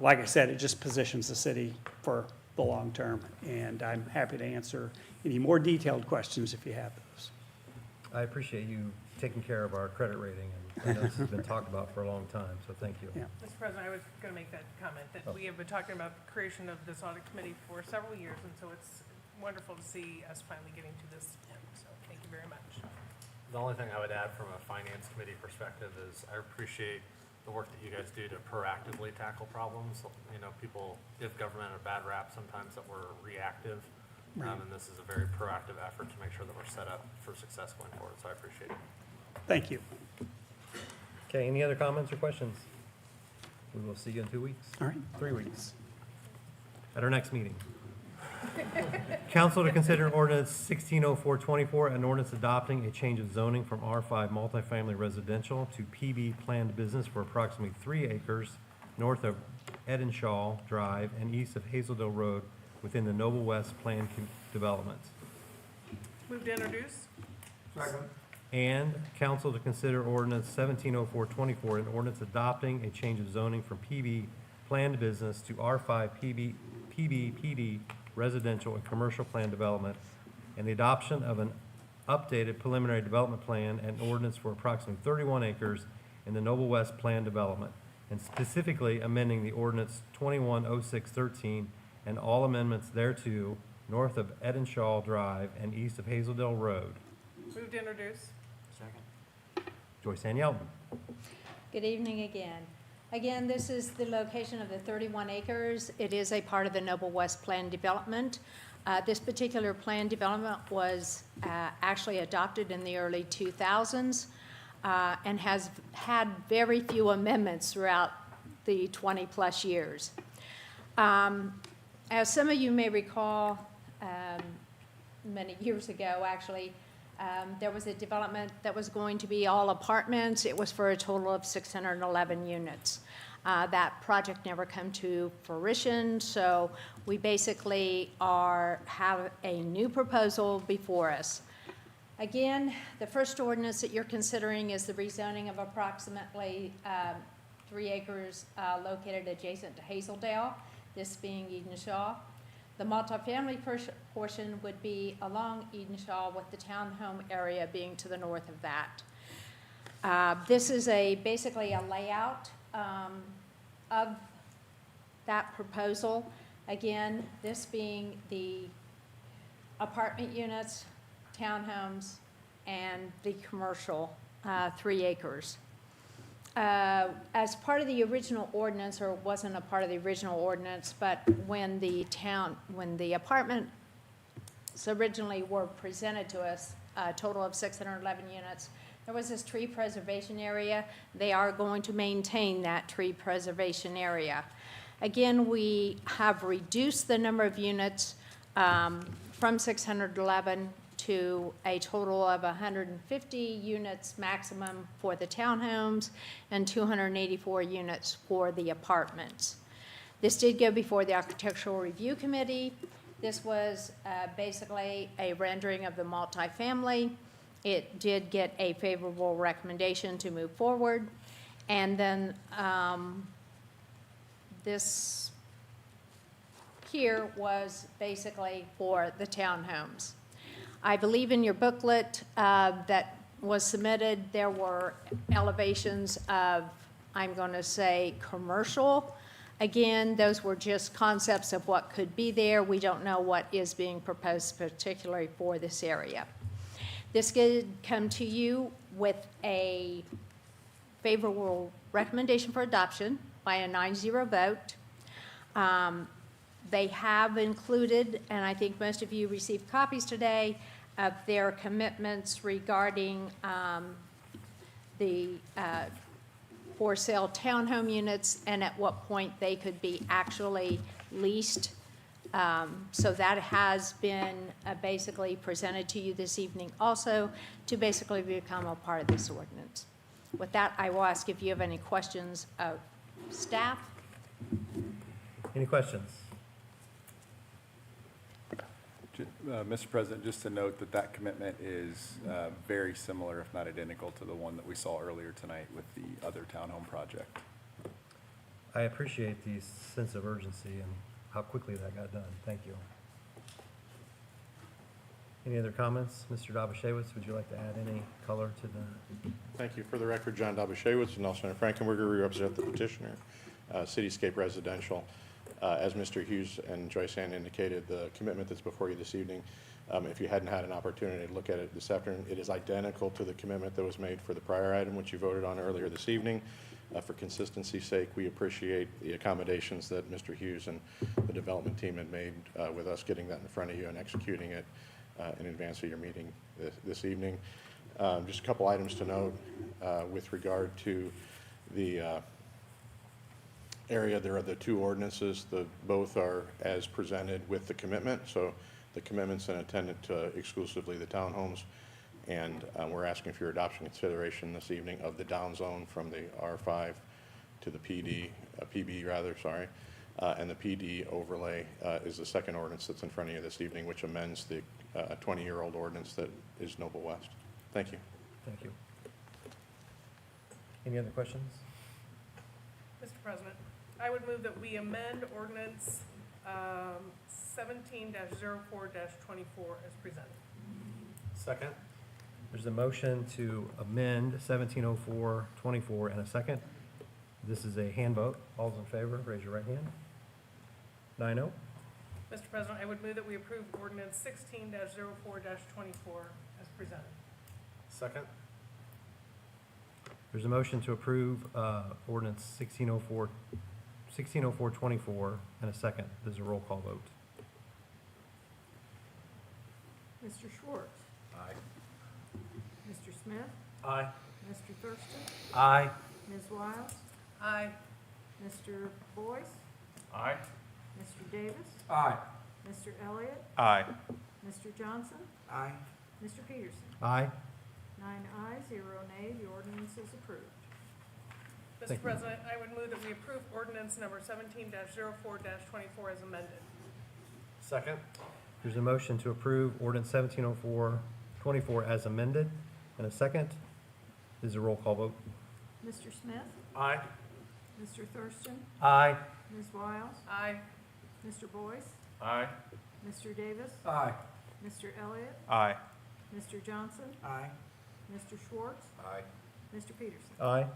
like I said, it just positions the city for the long term. And I'm happy to answer any more detailed questions if you have those. I appreciate you taking care of our credit rating, and I know this has been talked about for a long time, so thank you. Yeah. Mr. President, I was going to make that comment, that we have been talking about the creation of this audit committee for several years, and so it's wonderful to see us finally getting to this end, so thank you very much. The only thing I would add from a finance committee perspective is I appreciate the work that you guys do to proactively tackle problems. People give government a bad rap sometimes that we're reactive. Right. And this is a very proactive effort to make sure that we're set up for success going forward, so I appreciate it. Thank you. Okay, any other comments or questions? We will see you in 2 weeks. All right. 3 weeks. At our next meeting. Council to consider ordinance 1604-24, an ordinance adopting a change of zoning from R5 multifamily residential to PB planned business for approximately 3 acres north of Edenshaw Drive and east of Hazeldale Road within the Noble West Plan Development. Move to introduce. Second. And council to consider ordinance 170424, an ordinance adopting a change of zoning from PB planned business to R5 PB residential and commercial plan development, and the adoption of an updated preliminary development plan and ordinance for approximately 31 acres in the Noble West Plan Development, and specifically amending the ordinance 210613 and all amendments thereto north of Edenshaw Drive and east of Hazeldale Road. Move to introduce. Second. Joyce Ann Yeldon. Good evening again. Again, this is the location of the 31 acres. It is a part of the Noble West Plan Development. This particular plan development was actually adopted in the early 2000s and has had very few amendments throughout the 20-plus years. As some of you may recall, many years ago, actually, there was a development that was going to be all apartments. It was for a total of 611 units. That project never came to fruition, so we basically have a new proposal before us. Again, the first ordinance that you're considering is the rezoning of approximately 3 acres located adjacent to Hazeldale, this being Edenshaw. The multifamily portion would be along Edenshaw, with the townhome area being to the north of that. This is basically a layout of that proposal. Again, this being the apartment units, townhomes, and the commercial 3 acres. As part of the original ordinance, or it wasn't a part of the original ordinance, but when the apartments originally were presented to us, a total of 611 units, there was this tree preservation area. They are going to maintain that tree preservation area. Again, we have reduced the number of units from 611 to a total of 150 units maximum for the townhomes and 284 units for the apartments. This did go before the Architectural Review Committee. This was basically a rendering of the multifamily. It did get a favorable recommendation to move forward. And then this here was basically for the townhomes. I believe in your booklet that was submitted, there were elevations of, I'm going to say, commercial. Again, those were just concepts of what could be there. We don't know what is being proposed particularly for this area. This could come to you with a favorable recommendation for adoption by a 9-0 vote. They have included, and I think most of you received copies today, of their commitments regarding the for sale townhome units and at what point they could be actually leased. So that has been basically presented to you this evening also to basically become a part of this ordinance. With that, I will ask if you have any questions of staff. Any questions? Mr. President, just to note that that commitment is very similar, if not identical, to the one that we saw earlier tonight with the other townhome project. I appreciate the sense of urgency and how quickly that got done. Thank you. Any other comments? Mr. Dobashewitz, would you like to add any color to the? Thank you. For the record, John Dobashewitz and Nelson Frankenberger, we represent the petitioner, Cityscape Residential. As Mr. Hughes and Joyce Ann indicated, the commitment that's before you this evening, if you hadn't had an opportunity to look at it this afternoon, it is identical to the commitment that was made for the prior item, which you voted on earlier this evening. For consistency's sake, we appreciate the accommodations that Mr. Hughes and the development team had made with us getting that in front of you and executing it in advance of your meeting this evening. Just a couple items to note with regard to the area. There are the two ordinances. Both are as presented with the commitment. So the commitment's intended to exclusively the townhomes. And we're asking for your adoption consideration this evening of the down zone from the R5 to the PB rather, sorry. And the PD overlay is the second ordinance that's in front of you this evening, which amends the 20-year-old ordinance that is Noble West. Thank you. Thank you. Any other questions? Mr. President, I would move that we amend ordinance 17-04-24 as presented. Second? There's a motion to amend 1704-24 and a second. This is a hand vote. All those in favor, raise your right hand. 9-0. Mr. President, I would move that we approve ordinance 16-04-24 as presented. Second? There's a motion to approve ordinance 1604-24 and a second. This is a roll call vote. Mr. Schwartz, Aye. Mr. Smith, Aye. Mr. Thurston, Aye. Ms. Wiles, Aye. Mr. Boyce, Aye. Mr. Davis, Aye. Mr. Elliott, Aye. Mr. Johnson, Aye. Mr. Peterson. Aye. 9 ayes, 0 nay, the ordinance is approved. Mr. Thank you. President, I would move that we approve ordinance number 17-04-24 as amended. Second? There's a motion to approve ordinance 1704-24 as amended and a second. This is a roll call vote. Mr. Smith, Aye. Mr. Thurston, Aye. Ms. Wiles, Aye. Mr. Boyce, Aye. Mr. Davis, Aye. Mr. Elliott, Aye. Mr. Johnson, Aye. Mr. Schwartz, Aye. Mr. Peterson. Aye.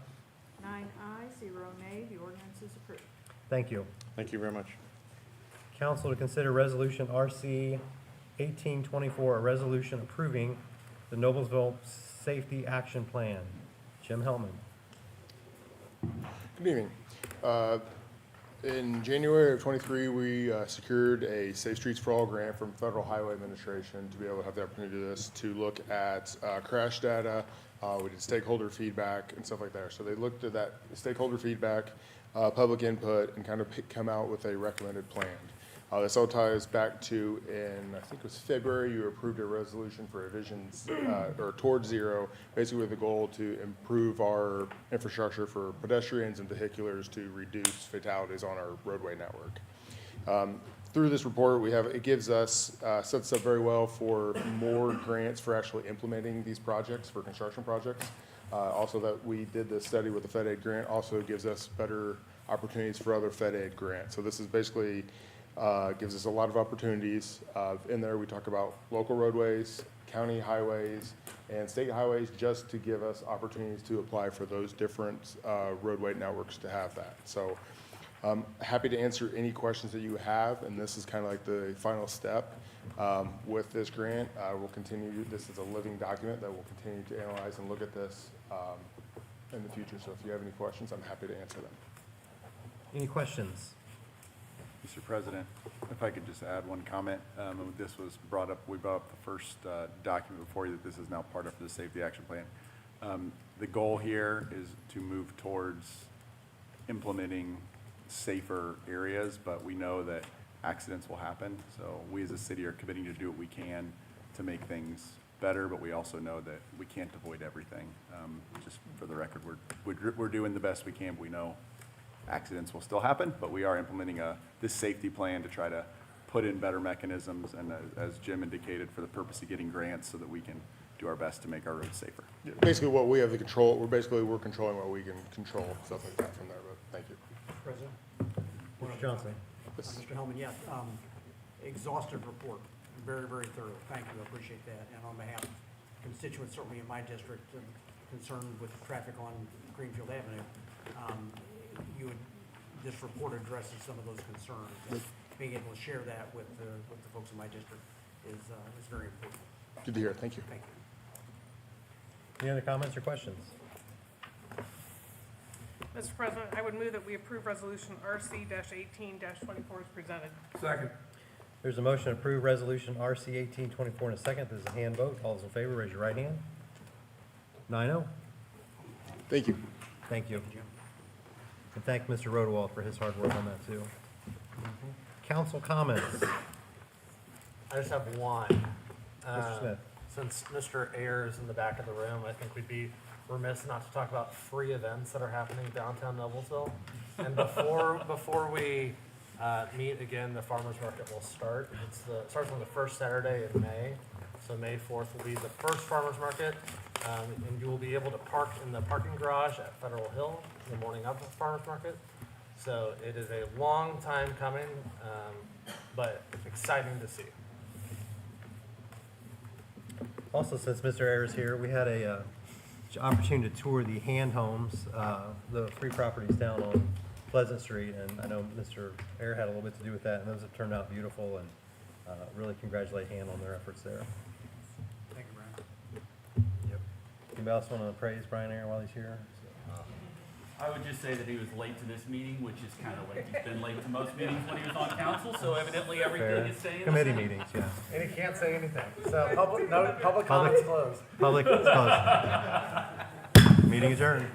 9 ayes, 0 nay, the ordinance is approved. Thank you. Thank you very much. Council to consider resolution RC 1824, a resolution approving the Noblesville Safety Action Plan. Jim Hellman. Good evening. In January of '23, we secured a Safe Streets for All grant from Federal Highway Administration to be able to have the opportunity to do this, to look at crash data. We did stakeholder feedback and stuff like that. So they looked at that stakeholder feedback, public input, and kind of come out with a recommended plan. This all ties back to, in I think it was February, you approved a resolution for revisions or towards zero, basically with the goal to improve our infrastructure for pedestrians and vehiculars to reduce fatalities on our roadway network. Through this report, it gives us, sets up very well for more grants for actually implementing these projects, for construction projects. Also that we did the study with the Fed Aid grant also gives us better opportunities for other Fed Aid grants. So this is basically gives us a lot of opportunities. In there, we talk about local roadways, county highways, and state highways, just to give us opportunities to apply for those different roadway networks to have that. So I'm happy to answer any questions that you have, and this is kind of like the final step with this grant. We'll continue, this is a living document that we'll continue to analyze and look at this in the future. So if you have any questions, I'm happy to answer them. Any questions? Mr. President, if I could just add one comment. This was brought up, we brought up the first document before you, that this is now part of the Safety Action Plan. The goal here is to move towards implementing safer areas, but we know that accidents will happen. So we as a city are committing to do what we can to make things better, but we also know that we can't avoid everything. Just for the record, we're doing the best we can, but we know accidents will still happen, but we are implementing this safety plan to try to put in better mechanisms, and as Jim indicated, for the purpose of getting grants so that we can do our best to make our roads safer. Yeah, basically, what we have the control, we're controlling what we can control, stuff like that from there, but thank you. President? Mr. Johnson. Mr. Hellman, yeah, exhaustive report, very, very thorough. Thank you, I appreciate that. And on behalf of constituents, certainly in my district, concerned with traffic on Greenfield Avenue, this report addresses some of those concerns. And being able to share that with the folks in my district is very important. Good to hear. Thank you. Thank you. Any other comments or questions? Mr. President, I would move that we approve resolution RC-18-24 as presented. Second. There's a motion to approve resolution RC 1824 in a second. This is a hand vote. All those in favor, raise your right hand. 9-0. Thank you. Thank you. And thank Mr. Rodewald for his hard work on that, too. Council comments. I just have one. Mr. Smith. Since Mr. Ayers is in the back of the room, I think we'd be remiss not to talk about free events that are happening downtown Noblesville. And before we meet again, the farmer's market will start. It starts on the first Saturday in May. So May 4th will be the first farmer's market. And you will be able to park in the parking garage at Federal Hill the morning of the farmer's market. So it is a long time coming, but exciting to see. Also, since Mr. Ayers is here, we had a opportunity to tour the Hand Homes, the free properties down on Pleasant Street, and I know Mr. Ayer had a little bit to do with that, and those have turned out beautiful, and really congratulate Hand on their efforts there. Thank you, Brian. Yep. Anybody else want to praise Brian Ayer while he's here? I would just say that he was late to this meeting, which is kind of like he's been late to most meetings when he was on council, so evidently everything is saying the Committee same. meetings, yeah. And he can't say anything. So public comments closed. Public is closed. Meeting adjourned.